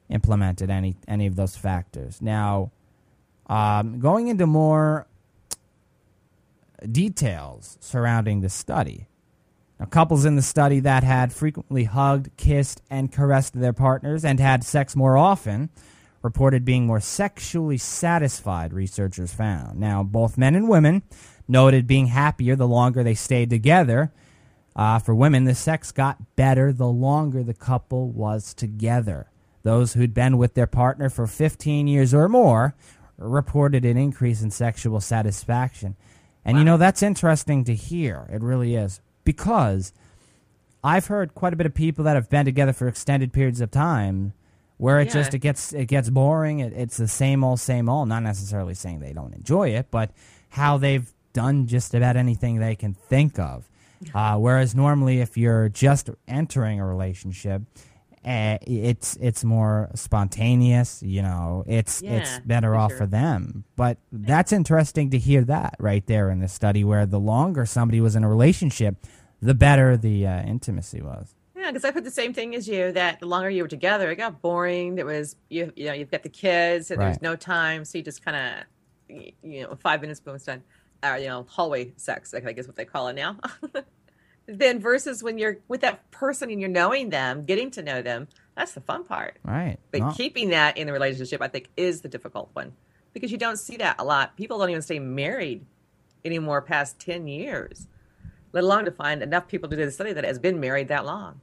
implemented, any of those factors. Now, going into more details surrounding the study. Now, couples in the study that had frequently hugged, kissed, and caressed their partners and had sex more often reported being more sexually satisfied, researchers found. Now, both men and women noted being happier the longer they stayed together. For women, the sex got better the longer the couple was together. Those who'd been with their partner for 15 years or more reported an increase in sexual satisfaction. And, that's interesting to hear. It really is. Because I've heard quite a bit of people that have been together for extended periods of time where it gets boring. It's the same old. Not necessarily saying they don't enjoy it, but how they've done just about anything they can think of. Whereas normally, if you're just entering a relationship, it's more spontaneous. It's better off for them. But that's interesting to hear that right there in the study, where the longer somebody was in a relationship, the better the intimacy was. Yeah, because I put the same thing as you, that the longer you were together, it got boring. There was, you've got the kids, and there's no time, so you just kind of, 5 minutes, boom, it's done. Hallway sex, I guess what they call it now. Then versus when you're with that person and you're knowing them, getting to know them, that's the fun part. Right. But keeping that in the relationship, I think, is the difficult one, because you don't see that a lot. People don't even stay married anymore past 10 years, let alone to find enough people to do the study that has been married that long.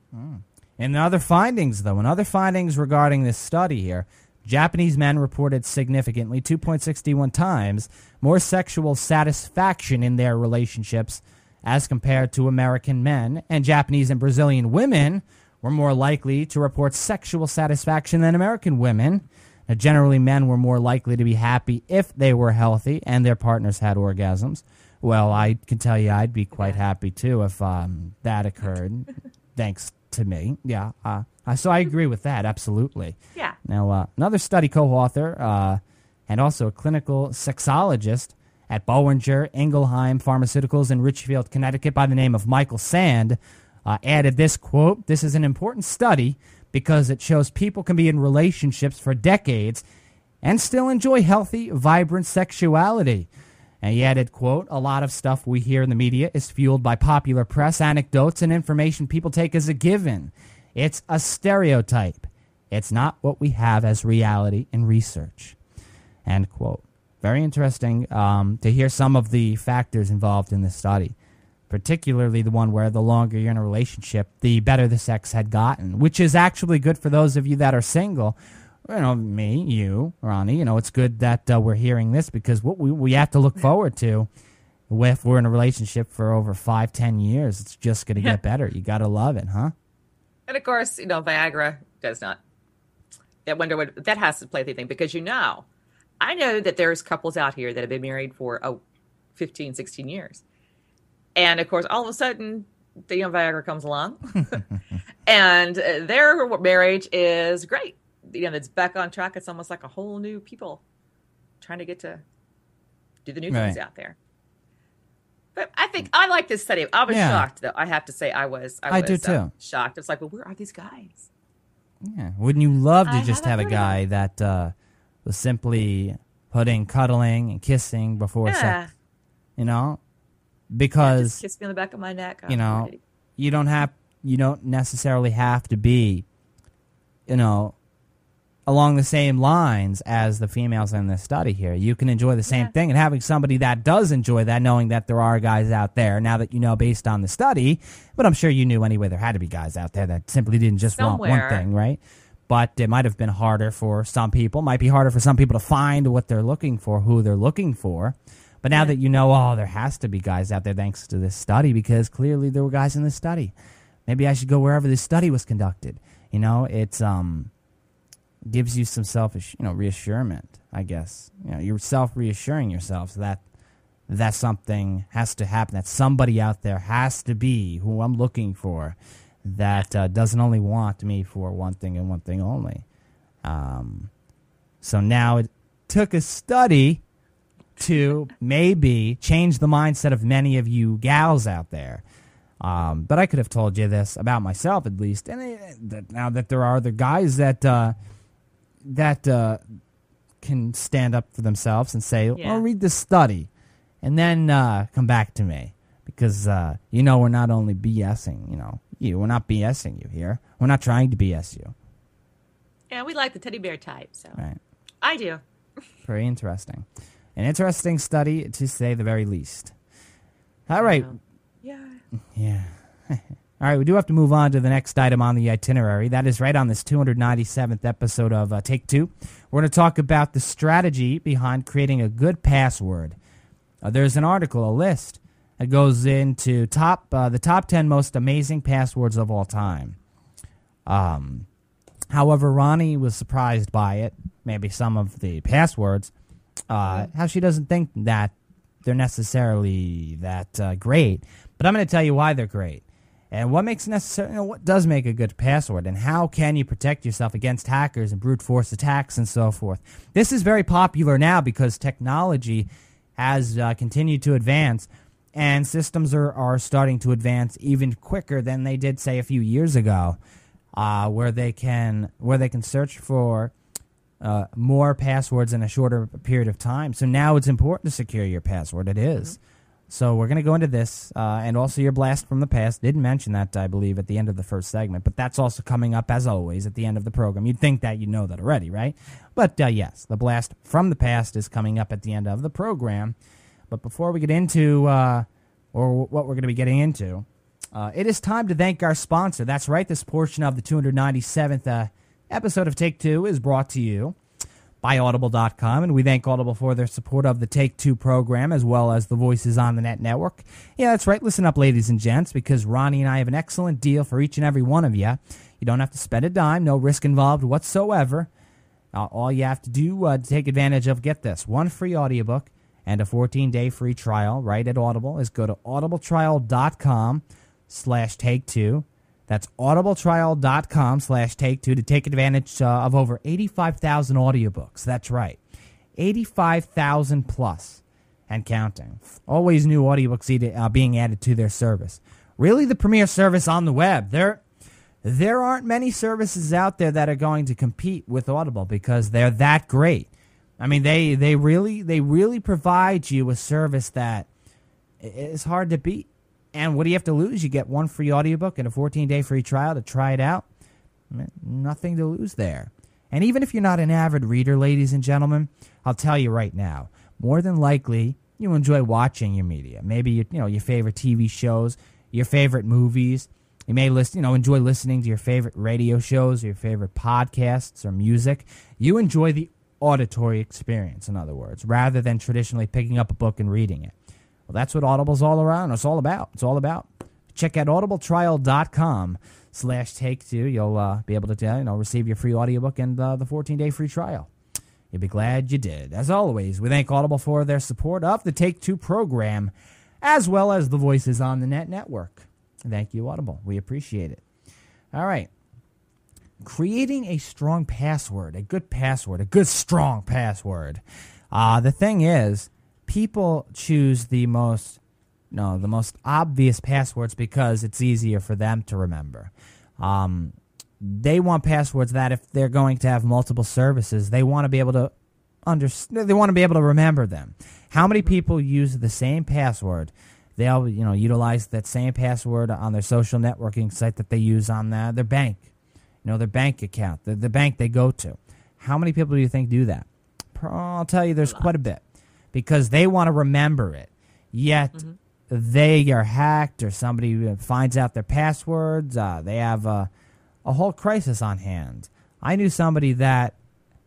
And other findings regarding this study here, Japanese men reported significantly 2.61 times more sexual satisfaction in their relationships as compared to American men, and Japanese and Brazilian women were more likely to report sexual satisfaction than American women. Now, generally, men were more likely to be happy if they were healthy and their partners had orgasms. Well, I can tell you I'd be quite happy, too, if that occurred, thanks to me. Yeah, so I agree with that, absolutely. Yeah. Now, another study co-author and also a clinical sexologist at Boehringer Ingelheim Pharmaceuticals in Richfield, Connecticut, by the name of Michael Sand, added this quote: "This is an important study because it shows people can be in relationships for decades and still enjoy healthy, vibrant sexuality." And he added, quote, "A lot of stuff we hear in the media is fueled by popular press, anecdotes, and information people take as a given. It's a stereotype. It's not what we have as reality in research." end quote. Very interesting to hear some of the factors involved in this study, particularly the one where the longer you're in a relationship, the better the sex had gotten, which is actually good for those of you that are single. You know, me, you, Ronnie, you know, it's good that we're hearing this, because what we have to look forward to if we're in a relationship for over 5-10 years, it's just going to get better. You got to love it, huh? And of course, you know, Viagra does not. I wonder what that has to play with anything, because, you know, I know that there's couples out here that have been married for 15, 16 years. And of course, all of a sudden, the Viagra comes along and their marriage is great. You know, it's back on track. It's almost like a whole new people trying to get to do the new things out there. But I think I like this study. I was shocked, though. I have to say, I do too. Shocked. It's like, well, where are these guys? Yeah. Wouldn't you love to just have a guy that was simply putting cuddling and kissing before sex? You know, because just kiss me on the back of my neck. You know, you don't necessarily have to be, you know, along the same lines as the females in this study here. You can enjoy the same thing, and having somebody that does enjoy that, knowing that there are guys out there, now that you know based on the study, but I'm sure you knew anyway there had to be guys out there that simply didn't just want one thing, right? But it might have been harder for some people, might be harder for some people to find what they're looking for, who they're looking for. But now that you know, there has to be guys out there thanks to this study, because clearly there were guys in this study. Maybe I should go wherever this study was conducted. You know, it's gives you some reassurance, I guess. You know, you're self-reassuring yourself that something has to happen, that somebody out there has to be who I'm looking for, that doesn't only want me for one thing and one thing only. So now it took a study to maybe change the mindset of many of you gals out there. But I could have told you this about myself, at least. And now that there are other guys that can stand up for themselves and say, well, read this study, and then come back to me. Because, we're not only BSing, we're not BSing you here. We're not trying to BS you. Yeah, we like the teddy bear type, so. Right. I do. Very interesting. An interesting study, to say the very least. All right. Yeah. All right, we do have to move on to the next item on the itinerary. That is right on this 297th episode of Take Two. We're going to talk about the strategy behind creating a good password. There's an article, a list, that goes into the top 10 most amazing passwords of all time. However, Ronnie was surprised by it, maybe some of the passwords, how she doesn't think that they're necessarily that great. But I'm going to tell you why they're great. And what what does make a good password, and how can you protect yourself against hackers and brute force attacks and so forth? This is very popular now because technology has continued to advance, and systems are starting to advance even quicker than they did, say, a few years ago, where they can search for more passwords in a shorter period of time. So now it's important to secure your password. It is. Mm-hmm. So we're going to go into this, and also your blast from the past. Didn't mention that, I believe, at the end of the first segment, but that's also coming up, as always, at the end of the program. You'd think that you know that already, right? But yes, the blast from the past is coming up at the end of the program. But before we get into or what we're going to be getting into, it is time to thank our sponsor. That's right, this portion of the 297th episode of Take Two is brought to you by Audible.com, and we thank Audible for their support of the Take Two program, as well as the Voices on the Net network. Yeah, that's right. Listen up, ladies and gents, because Ronnie and I have an excellent deal for each and every one of you. You don't have to spend a dime, no risk involved whatsoever. All you have to do to take advantage of, get this, one free audiobook and a 14-day free trial right at Audible is go to audibletrial.com/take2. That's audibletrial.com/take2 to take advantage of over 85,000 audiobooks. That's right. 85,000 plus and counting. Always new audiobooks being added to their service. Really the premier service on the web. There aren't many services out there that are going to compete with Audible because they're that great. I mean, they really provide you a service that is hard to beat. And what do you have to lose? You get one free audiobook and a 14-day free trial to try it out. Nothing to lose there. And even if you're not an avid reader, ladies and gentlemen, I'll tell you right now, more than likely you enjoy watching your media. Maybe your favorite TV shows, your favorite movies. You may enjoy listening to your favorite radio shows, or your favorite podcasts or music. You enjoy the auditory experience, in other words, rather than traditionally picking up a book and reading it. Well, that's what Audible's all around. It's all about. Check out audibletrial.com/take2. You'll be able to receive your free audiobook and the 14-day free trial. You'll be glad you did. As always, we thank Audible for their support of the Take Two program, as well as the Voices on the Net network. Thank you, Audible. We appreciate it. All right. Creating a strong password, a good strong password. The thing is, people choose the most obvious passwords because it's easier for them to remember. They want passwords that if they're going to have multiple services, they want to be able to remember them. How many people use the same password? They'll utilize that same password on their social networking site that they use on their bank, their bank account, the bank they go to. How many people do you think do that? I'll tell you, there's quite a bit, because they want to remember it. Yet they are hacked, or somebody finds out their passwords. They have a whole crisis on hand. I knew somebody that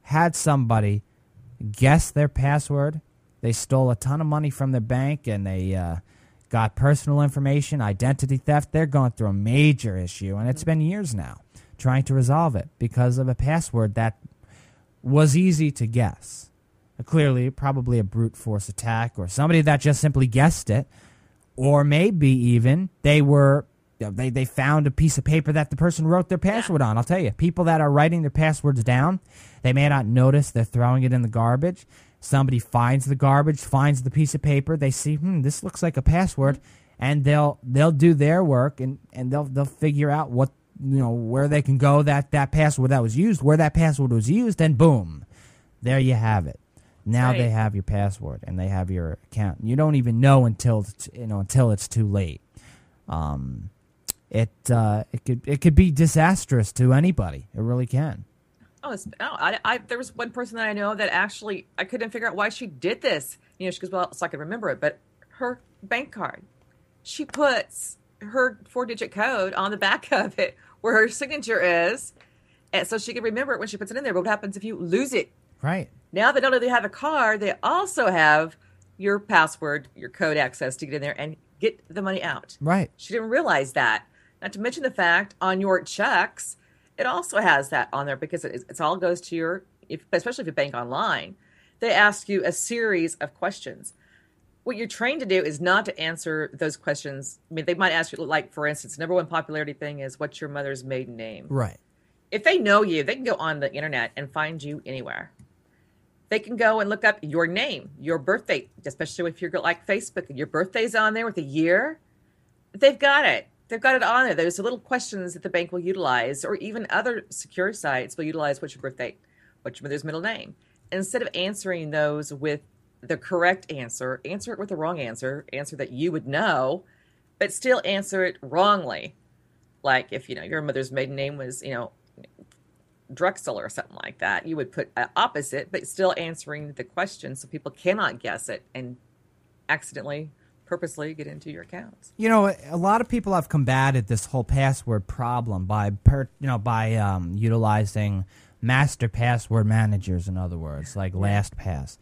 had somebody guess their password. They stole a ton of money from their bank, and they got personal information, identity theft. They're going through a major issue, and it's been years now trying to resolve it because of a password that was easy to guess. Clearly, probably a brute force attack, or somebody that just simply guessed it, or maybe even they found a piece of paper that the person wrote their password on. I'll tell you, people that are writing their passwords down, they may not notice they're throwing it in the garbage. Somebody finds the garbage, finds the piece of paper. They see, this looks like a password, and they'll do their work, and they'll figure out what where they can go that password that was used, where that password was used, and boom, there you have it. Now they have your password and they have your account. You don't even know until it's too late. It could be disastrous to anybody. It really can. There was one person that I know that actually I couldn't figure out why she did this. She goes, well, so I can remember it, but her bank card, she puts her 4-digit code on the back of it where her signature is, and so she can remember it when she puts it in there. But what happens if you lose it? Right. Now they not only have a card, they also have your password, your code access to get in there and get the money out. Right. She didn't realize that. Not to mention the fact on your checks, it also has that on there because it all goes to especially if you bank online, they ask you a series of questions. What you're trained to do is not to answer those questions. I mean, they might ask you, like, for instance, number one popularity thing is, what's your mother's maiden name? Right. If they know you, they can go on the internet and find you anywhere. They can go and look up your name, your birthday, especially if you're like Facebook, your birthday's on there with a year. They've got it. They've got it on there. There's little questions that the bank will utilize, or even other secure sites will utilize. What's your birthday? What's your mother's middle name? Instead of answering those with the correct answer it with the wrong answer that you would know, but still answer it wrongly. Like if, your mother's maiden name was, Drexel or something like that, you would put opposite, but still answering the question so people cannot guess it and purposely get into your accounts. A lot of people have combated this whole password problem by utilizing master password managers, in other words, like LastPass.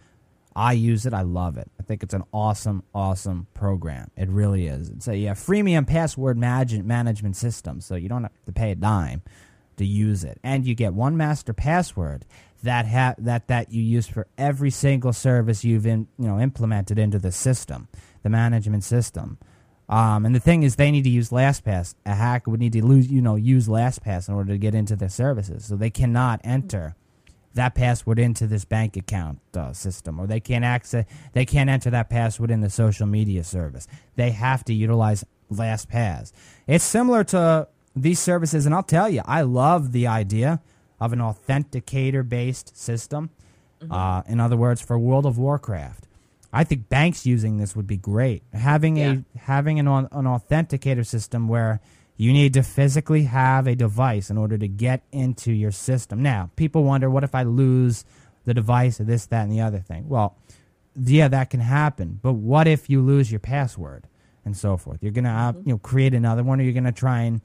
I use it. I love it. I think it's an awesome, awesome program. It really is. It's a freemium password management system, so you don't have to pay a dime to use it, and you get one master password that you use for every single service you've implemented into the system, the management system. And the thing is, they need to use LastPass. A hacker would need to use LastPass in order to get into their services, so they cannot enter that password into this bank account system, or they can't enter that password in the social media service. They have to utilize LastPass. It's similar to these services, and I'll tell you, I love the idea of an authenticator-based system. In other words, for World of Warcraft, I think banks using this would be great. Having an authenticator system where You need to physically have a device in order to get into your system. Now, people wonder, what if I lose the device or this, that, and the other thing? Well, yeah, that can happen. But what if you lose your password and so forth? You're going to create another one, or you're going to try and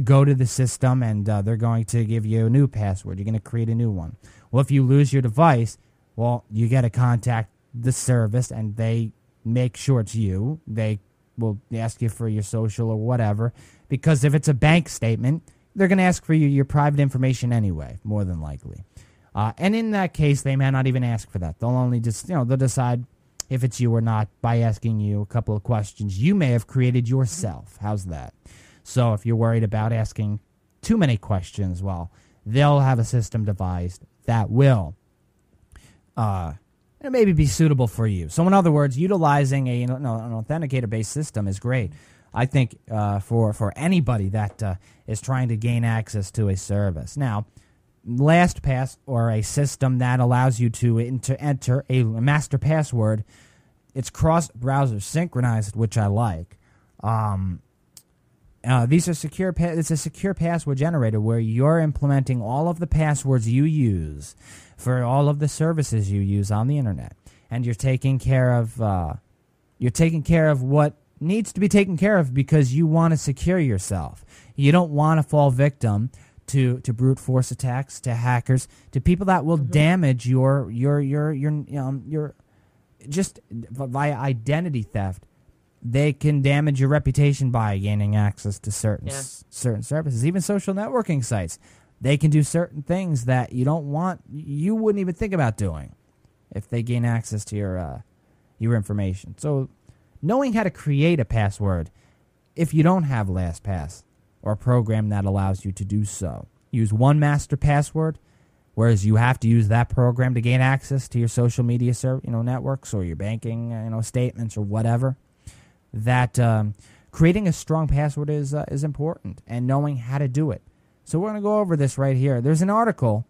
go to the system and they're going to give you a new password. You're going to create a new one. Well, if you lose your device, well, you got to contact the service and they make sure it's you. They will ask you for your social or whatever, because if it's a bank statement, they're going to ask for your private information anyway, more than likely. And in that case, they may not even ask for that. They'll only just, they'll decide if it's you or not by asking you a couple of questions you may have created yourself. How's that? So if you're worried about asking too many questions, well, they'll have a system devised that will maybe be suitable for you. So in other words, utilizing an authenticator-based system is great. I think for anybody that is trying to gain access to a service. Now, LastPass, or a system that allows you to enter a master password, it's cross-browser synchronized, which I like. These are secure. It's a secure password generator where you're implementing all of the passwords you use for all of the services you use on the internet, and you're taking care of what needs to be taken care of because you want to secure yourself. You don't want to fall victim to brute force attacks, to hackers, to people that will damage your just via identity theft. They can damage your reputation by gaining access to certain services, even social networking sites. They can do certain things that you wouldn't even think about doing if they gain access to your information. So knowing how to create a password, if you don't have LastPass or a program that allows you to do so, use one master password, whereas you have to use that program to gain access to your social media networks or your banking statements or whatever. That creating a strong password is important, and knowing how to do it. So we're going to go over this right here. There's an article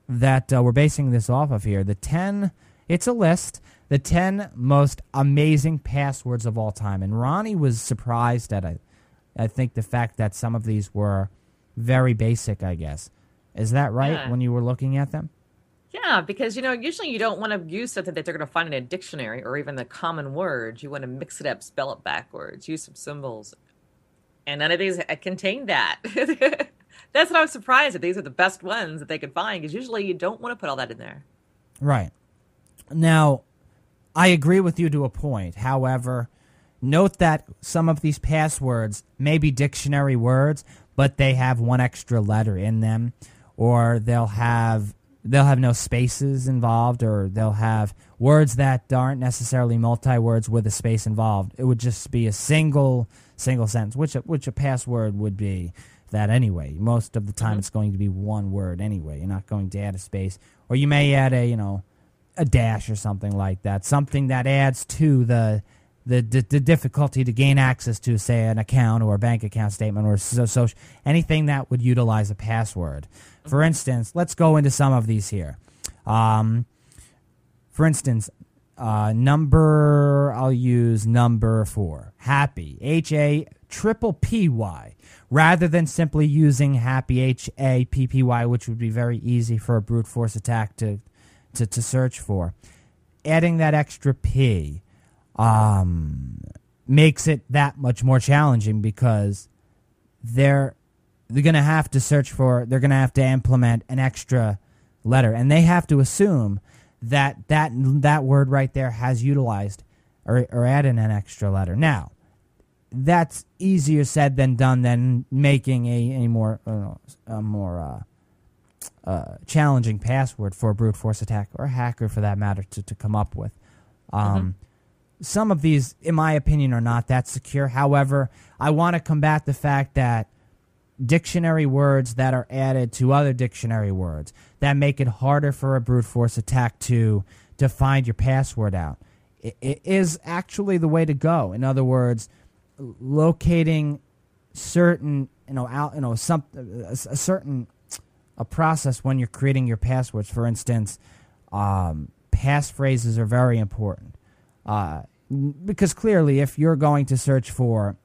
that we're basing this off of here. It's a list, the 10 most amazing passwords of all time. And Ronnie was surprised at, I think, the fact that some of these were very basic, I guess. Is that right when you were looking at them? Yeah, because, usually you don't want to use something that they're going to find in a dictionary or even the common words. You want to mix it up, spell it backwards, use some symbols. And none of these contain that. That's what I was surprised that these are the best ones that they could find, because usually you don't want to put all that in there. Right. Now, I agree with you to a point. However, note that some of these passwords may be dictionary words, but they have one extra letter in them, or they'll have no spaces involved, or they'll have words that aren't necessarily multi-words with a space involved. It would just be a single sentence, which a password would be that anyway. Most of the time it's going to be one word anyway. You're not going to add a space, or you may add a dash or something like that, something that adds to the difficulty to gain access to, say, an account or a bank account statement or social, anything that would utilize a password. For instance, let's go into some of these here. For instance, I'll use number 4, happy, HAPPY, rather than simply using happy, HAPPY, which would be very easy for a brute force attack to search for. Adding that extra P makes it that much more challenging, because they're going to have to they're going to have to implement an extra letter, and they have to assume that word right there has utilized or added an extra letter. Now, that's easier said than done than making a more challenging password for a brute force attack, or a hacker for that matter, to come up with. Some of these, in my opinion, are not that secure. However, I want to combat the fact that dictionary words that are added to other dictionary words that make it harder for a brute force attack to find your password out, it is actually the way to go. In other words, locating certain a process when you're creating your passwords. For instance, passphrases are very important, because clearly if you're going to search for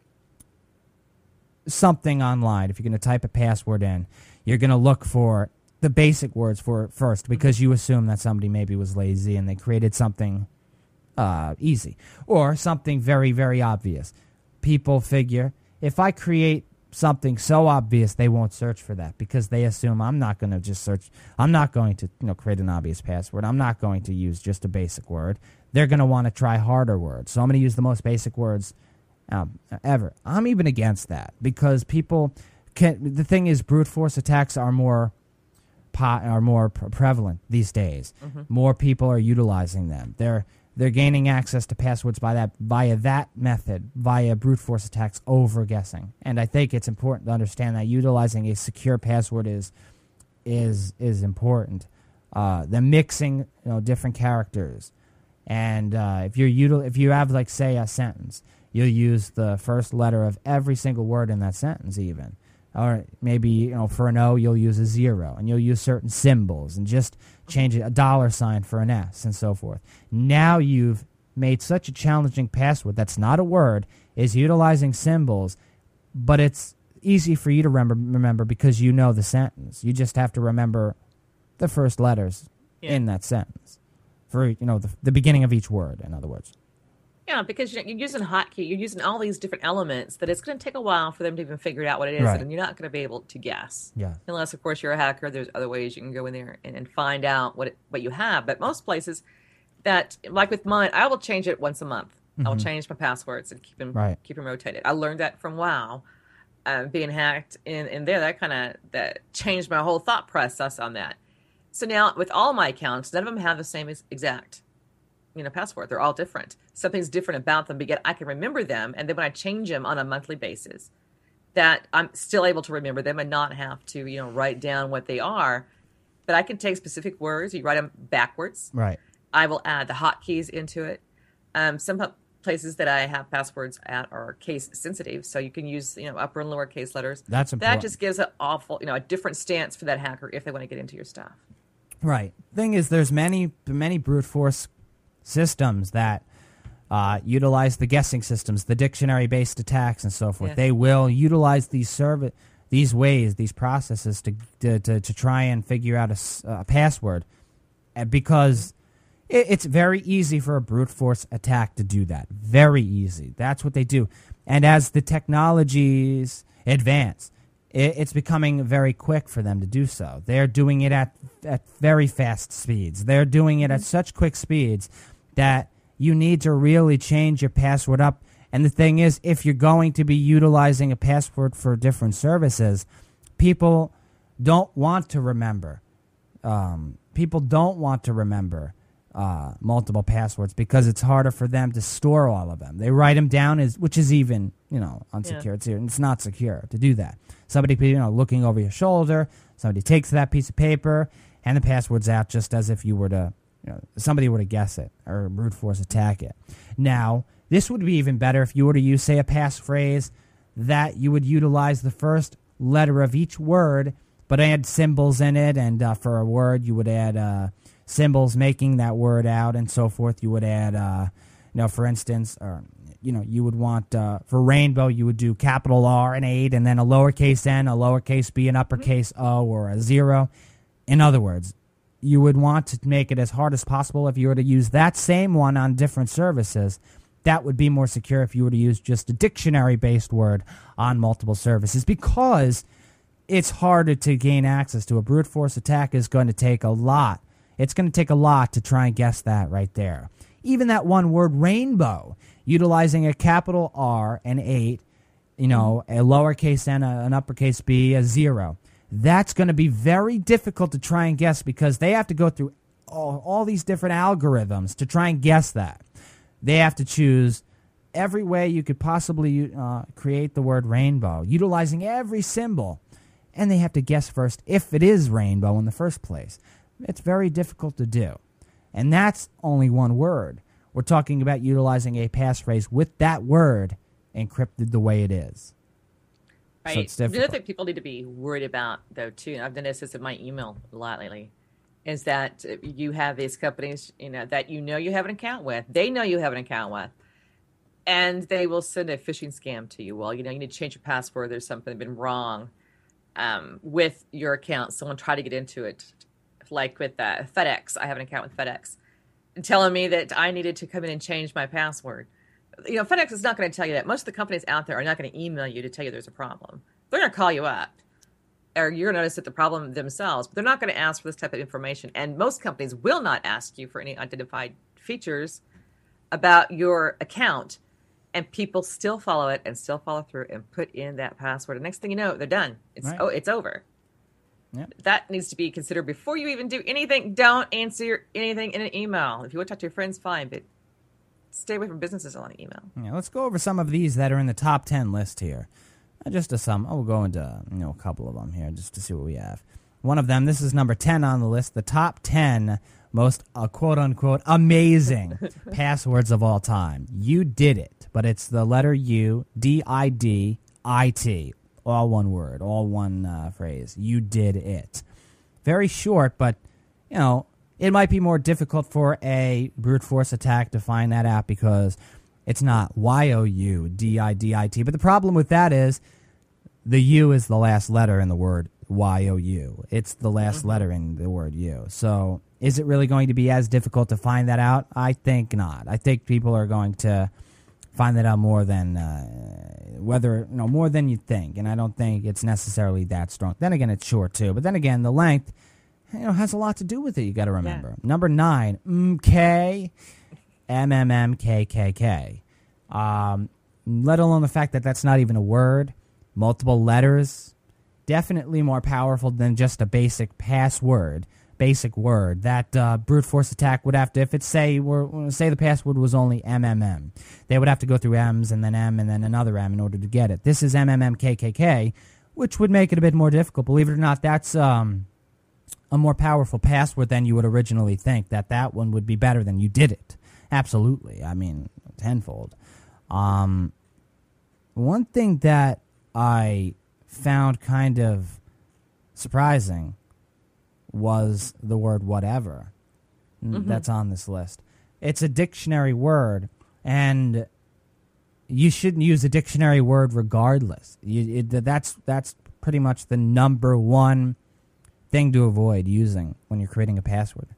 something online, if you're going to type a password in, you're going to look for the basic words for it first because you assume that somebody maybe was lazy and they created something easy or something very, very obvious. People figure if I create something so obvious, they won't search for that because they assume I'm not going to just search. I'm not going to create an obvious password. I'm not going to use just a basic word. They're going to want to try harder words. So I'm going to use the most basic words ever. I'm even against that because people can. The thing is, brute force attacks are more prevalent these days. Mm-hmm. More people are utilizing them. They're gaining access to passwords via that method, via brute force attacks over guessing. And I think it's important to understand that utilizing a secure password is important. The mixing different characters, and if you have like say a sentence, you'll use the first letter of every single word in that sentence even. Or maybe, for an O, you'll use a 0, and you'll use certain symbols, and just change a $ for an S, and so forth. Now you've made such a challenging password that's not a word, is utilizing symbols, but it's easy for you to remember because you know the sentence. You just have to remember the first letters in that sentence for the beginning of each word, in other words. Yeah, because you're using hotkey, you're using all these different elements that it's going to take a while for them to even figure out what it is, right. And you're not going to be able to guess. Yeah. Unless, of course, you're a hacker. There's other ways you can go in there and find out what you have. But most places that, like with mine, I will change it once a month. Mm-hmm. I will change my passwords and keep them rotated. I learned that from WoW, being hacked in there. That changed my whole thought process on that. So now with all my accounts, none of them have the same exact password. They're all different. Something's different about them, but yet I can remember them. And then when I change them on a monthly basis, that I'm still able to remember them and not have to, write down what they are. But I can take specific words. You write them backwards. Right. I will add the hotkeys into it. Some places that I have passwords at are case sensitive, so you can use, upper and lower case letters. That's important. That just gives a different stance for that hacker if they want to get into your stuff. Right. Thing is, there's many brute force systems that utilize the guessing systems, the dictionary-based attacks, and so forth. Yeah. They will utilize these processes to try and figure out a password, because it's very easy for a brute force attack to do that. Very easy. That's what they do. And as the technologies advance, it's becoming very quick for them to do so. They're doing it at very fast speeds. They're doing it at such quick speeds that you need to really change your password up. And the thing is, if you're going to be utilizing a password for different services, people don't want to remember. Multiple passwords because it's harder for them to store all of them. They write them down, which is even unsecure. Yeah. It's not secure to do that. Somebody looking over your shoulder. Somebody takes that piece of paper and the password's out, just as if you were to somebody were to guess it or brute force attack it. Now, this would be even better if you were to use, say, a passphrase that you would utilize the first letter of each word, but add symbols in it. And for a word, you would add symbols making that word out and so forth. You would add, for instance, you would want, for rainbow, you would do capital R and 8, and then a lowercase n, a lowercase b, an uppercase O, or a 0. In other words, you would want to make it as hard as possible if you were to use that same one on different services. That would be more secure if you were to use just a dictionary-based word on multiple services, because it's harder to gain access to. A brute force attack is going to take a lot. It's going to take a lot to try and guess that right there. Even that one word, rainbow, utilizing a capital R, an 8, a lowercase n, an uppercase B, a 0. That's going to be very difficult to try and guess because they have to go through all these different algorithms to try and guess that. They have to choose every way you could possibly create the word rainbow, utilizing every symbol. And they have to guess first if it is rainbow in the first place. It's very difficult to do. And that's only one word. We're talking about utilizing a passphrase with that word encrypted the way it is. Right. So it's difficult. The other thing people need to be worried about, though, too, and I've done this in my email a lot lately, is that you have these companies, that you have an account with. They know you have an account with. and they will send a phishing scam to you. Well, you need to change your password. There's something been wrong with your account. Someone tried to get into it, like with FedEx. I have an account with FedEx, telling me that I needed to come in and change my password. FedEx is not going to tell you that. Most of the companies out there are not going to email you to tell you there's a problem. They're going to call you up, or you're going to notice that the problem themselves, but they're not going to ask for this type of information. And most companies will not ask you for any identified features about your account, and people still follow it and still follow through and put in that password. The next thing you know, they're done. It's over. Yep. That needs to be considered before you even do anything. Don't answer anything in an email. If you want to talk to your friends, fine, but stay away from businesses on email. Yeah, let's go over some of these that are in the top 10 list here. Just to some. We'll go into a couple of them here just to see what we have. One of them, this is number 10 on the list, the top 10 most quote-unquote amazing passwords of all time. You did it, but it's the letter U, D-I-D-I-T, all one word, all one phrase. You did it. Very short, but, it might be more difficult for a brute force attack to find that out because it's not Y-O-U-D-I-D-I-T. But the problem with that is the U is the last letter in the word Y-O-U. It's the last letter in the word U. So is it really going to be as difficult to find that out? I think not. I think people are going to find that out more than more than you think. And I don't think it's necessarily that strong. Then again, it's short too. But then again, the length has a lot to do with it. You got to remember. Yeah. Number 9, MK, MMMKKK. Let alone the fact that that's not even a word. Multiple letters. Definitely more powerful than just a basic password, basic word. That brute force attack would have to, if it's say the password was only MMM, they would have to go through M's and then M and then another M in order to get it. This is MMMKKK, which would make it a bit more difficult. Believe it or not, that's a more powerful password than you would originally think. That one would be better than you did it. Absolutely. I mean, tenfold. One thing that I found kind of surprising was the word whatever. That's on this list. It's a dictionary word, and you shouldn't use a dictionary word regardless. That's pretty much the number one thing to avoid using when you're creating a password.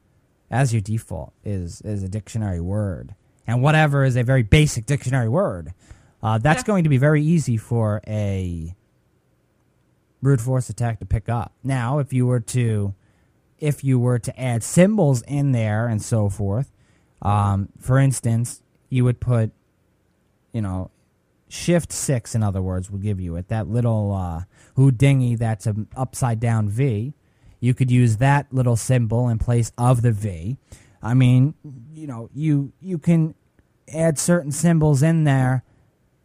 As your default is a dictionary word. And whatever is a very basic dictionary word. That's going to be very easy for a brute force attack to pick up. Now, if you were to add symbols in there and so forth, for instance, you would put, Shift 6, in other words, will give you it. That little houdini that's an upside down V. You could use that little symbol in place of the V. I mean, you can add certain symbols in there,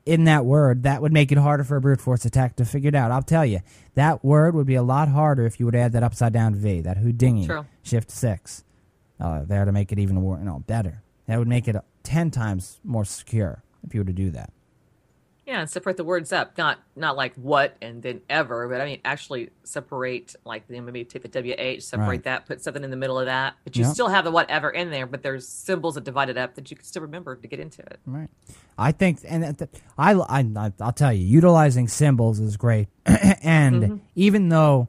in that word, that would make it harder for a brute force attack to figure it out. I'll tell you, that word would be a lot harder if you would add that upside down V, that houdini, True. Shift 6, there to make it even more, better. That would make it 10 times more secure if you were to do that. Yeah, and separate the words up, not like what and then ever, but I mean actually separate, like maybe take the WH, separate that, put something in the middle of that, but you still have the whatever in there, but there's symbols that divide it up that you can still remember to get into it. Right. I think, and I'll tell you, utilizing symbols is great, and even though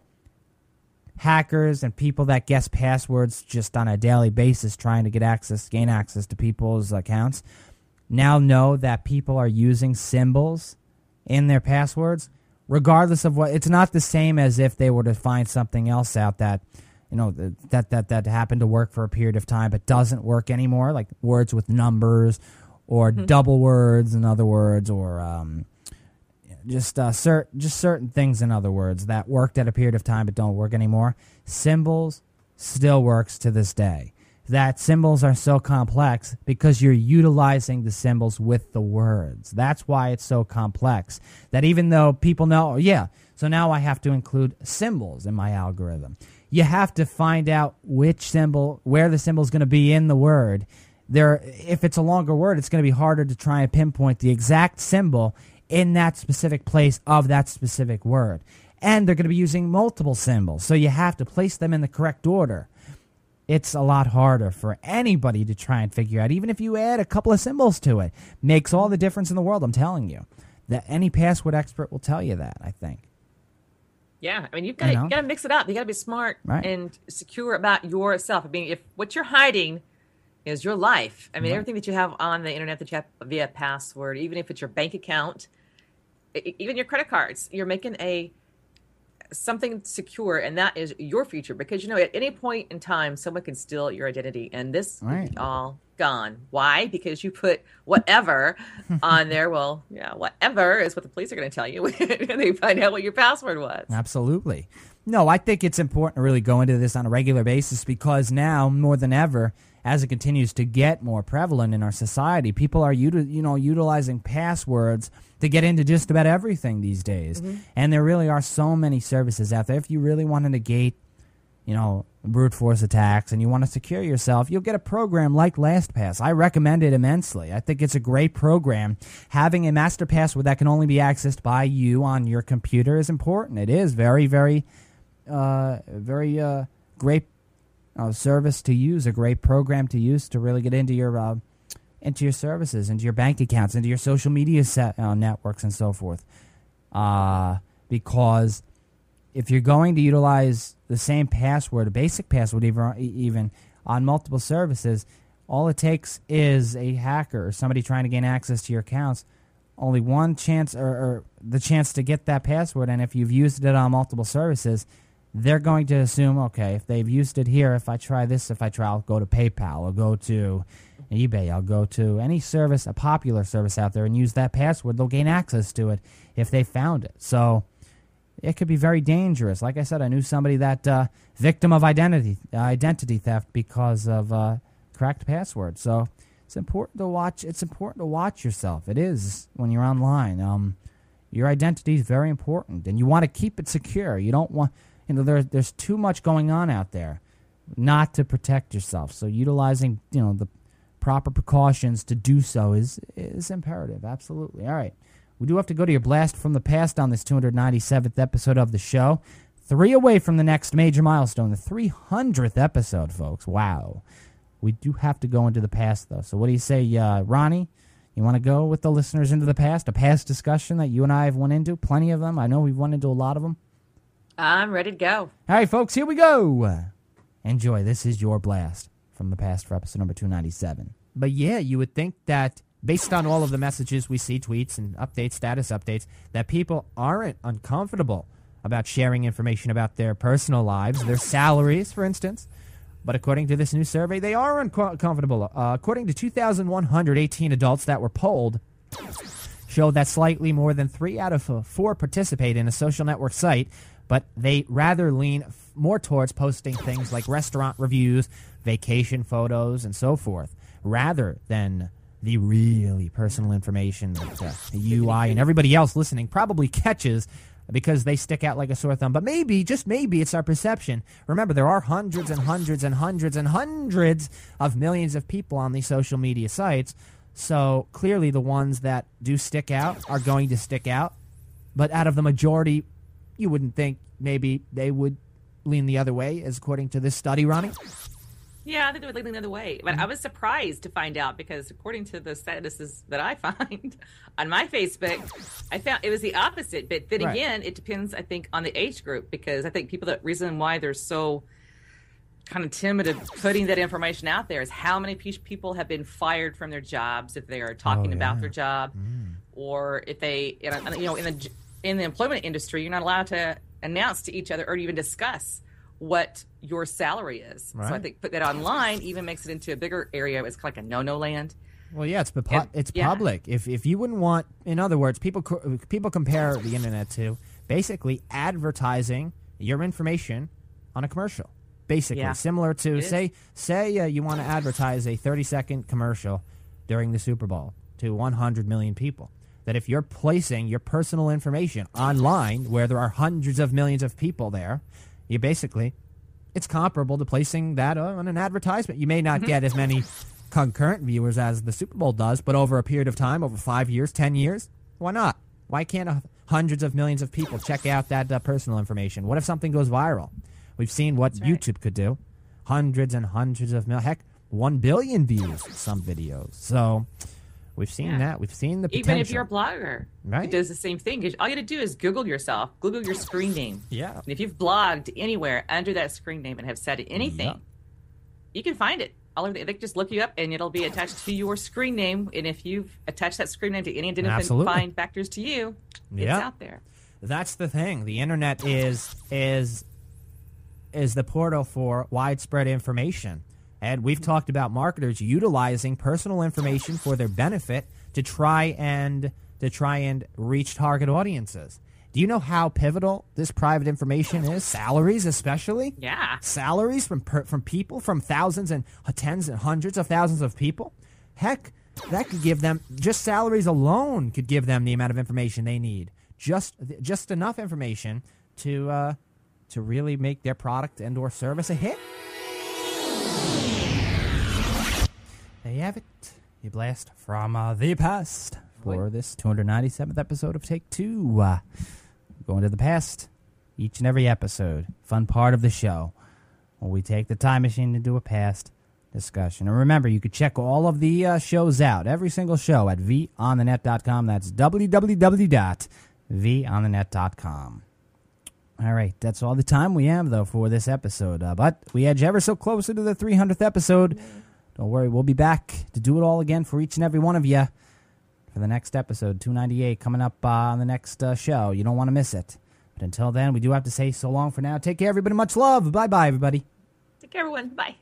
hackers and people that guess passwords just on a daily basis trying to gain access to people's accounts, now know that people are using symbols in their passwords, regardless of what. It's not the same as if they were to find something else out that, that happened to work for a period of time but doesn't work anymore, like words with numbers or double words, in other words, or just certain things, in other words, that worked at a period of time but don't work anymore. Symbols still works to this day. That symbols are so complex because you're utilizing the symbols with the words. That's why it's so complex. That even though people know, so now I have to include symbols in my algorithm. You have to find out which symbol, where the symbol is going to be in the word. If it's a longer word, it's going to be harder to try and pinpoint the exact symbol in that specific place of that specific word. And they're going to be using multiple symbols, so you have to place them in the correct order. it's a lot harder for anybody to try and figure out. Even if you add a couple of symbols to it, makes all the difference in the world. I'm telling you that any password expert will tell you that, I think. Yeah, I mean, you got to mix it up. You got to be smart and secure about yourself. I mean, if what you're hiding is your life, I mean, everything that you have on the internet that you have via password, even if it's your bank account, even your credit cards, you're making something secure, and that is your future. Because, at any point in time, someone can steal your identity, and this will be all gone. Why? Because you put whatever on there. Well, yeah, whatever is what the police are going to tell you when they find out what your password was. Absolutely. No, I think it's important to really go into this on a regular basis, because now, more than ever, as it continues to get more prevalent in our society, people are utilizing passwords to get into just about everything these days. And there really are so many services out there. If you really want to negate, brute force attacks and you want to secure yourself, you'll get a program like LastPass. I recommend it immensely. I think it's a great program. Having a master password that can only be accessed by you on your computer is important. It is very, very, very great service to use, a great program to use to really get into your services, into your bank accounts, into your social media networks and so forth. Because if you're going to utilize the same password, a basic password even on multiple services, all it takes is a hacker or somebody trying to gain access to your accounts. Only one chance or the chance to get that password, and if you've used it on multiple services, they're going to assume, okay, if they've used it here, I'll go to PayPal, I'll go to eBay, I'll go to any service, a popular service out there, and use that password, they'll gain access to it if they found it. So it could be very dangerous. Like I said, I knew somebody that victim of identity theft because of cracked passwords. So it's important to watch. It's important to watch yourself. It is when you're online. Your identity is very important, and you want to keep it secure. You don't want. There's too much going on out there not to protect yourself. So utilizing, the proper precautions to do so is imperative. Absolutely. All right. We do have to go to your blast from the past on this 297th episode of the show. 3 away from the next major milestone, the 300th episode, folks. Wow. We do have to go into the past, though. So what do you say, Ronnie? You want to go with the listeners into the past? A past discussion that you and I have went into? Plenty of them. I know we've went into a lot of them. I'm ready to go. All right, folks, here we go. Enjoy. This is your blast from the past for episode number 297. But yeah, you would think that based on all of the messages we see, tweets and updates, status updates, that people aren't uncomfortable about sharing information about their personal lives, their salaries, for instance. But according to this new survey, they are uncomfortable. According to 2,118 adults that were polled, showed that slightly more than 3 out of 4 participate in a social network site, but they rather lean more towards posting things like restaurant reviews, vacation photos, and so forth, rather than the really personal information that the UI and everybody else listening probably catches because they stick out like a sore thumb. But maybe, just maybe, it's our perception. Remember, there are hundreds and hundreds and hundreds and hundreds of millions of people on these social media sites, so clearly the ones that do stick out are going to stick out. But out of the majority, you wouldn't think maybe they would lean the other way, as according to this study, Ronnie? Yeah, I think they would lean the other way. But I was surprised to find out because according to the statuses that I find on my Facebook, I found it was the opposite. But then again, it depends, I think, on the age group, because I think the reason why they're so kind of timid of putting that information out there is how many people have been fired from their jobs if they are talking about their job, or if they, in the employment industry, you're not allowed to announce to each other or even discuss what your salary is. Right. So I think put that online even makes it into a bigger area. It's like a no-no land. Well, yeah, it's public. If you wouldn't want, in other words, people compare the internet to basically advertising your information on a commercial. Basically, similar to say you want to advertise a 30-second commercial during the Super Bowl to 100 million people. That if you're placing your personal information online where there are hundreds of millions of people there, it's comparable to placing that on an advertisement. You may not get as many concurrent viewers as the Super Bowl does, but over a period of time, over 5 years, 10 years, why not? Why can't hundreds of millions of people check out that personal information? What if something goes viral? We've seen what YouTube could do. hundreds and hundreds of heck, 1 billion views in some videos. So we've seen that. We've seen the potential. Even if you're a blogger, right? It does the same thing. All you got to do is Google yourself. Google your screen name. Yeah. And if you've blogged anywhere under that screen name and have said anything, you can find it. They can just look you up, and it'll be attached to your screen name. And if you've attached that screen name to any identifying factors to you, it's out there. That's the thing. The internet is the portal for widespread information. And we've talked about marketers utilizing personal information for their benefit to try and reach target audiences. Do you know how pivotal this private information is? Salaries, especially. Yeah. Salaries from people, from thousands and tens and hundreds of thousands of people. Heck, that could give them, just salaries alone could give them the amount of information they need. Just enough information to really make their product and or service a hit. There you have it. You blast from the past for this 297th episode of Take Two. Going to the past each and every episode. Fun part of the show when we take the time machine to do a past discussion. And remember, you could check all of the shows out, every single show, at vonthenet.com. That's www.vonthenet.com. All right, that's all the time we have, though, for this episode. But we edge ever so closer to the 300th episode. Don't worry, we'll be back to do it all again for each and every one of you for the next episode, 298, coming up on the next show. You don't want to miss it. But until then, we do have to say so long for now. Take care, everybody. Much love. Bye-bye, everybody. Take care, everyone. Bye.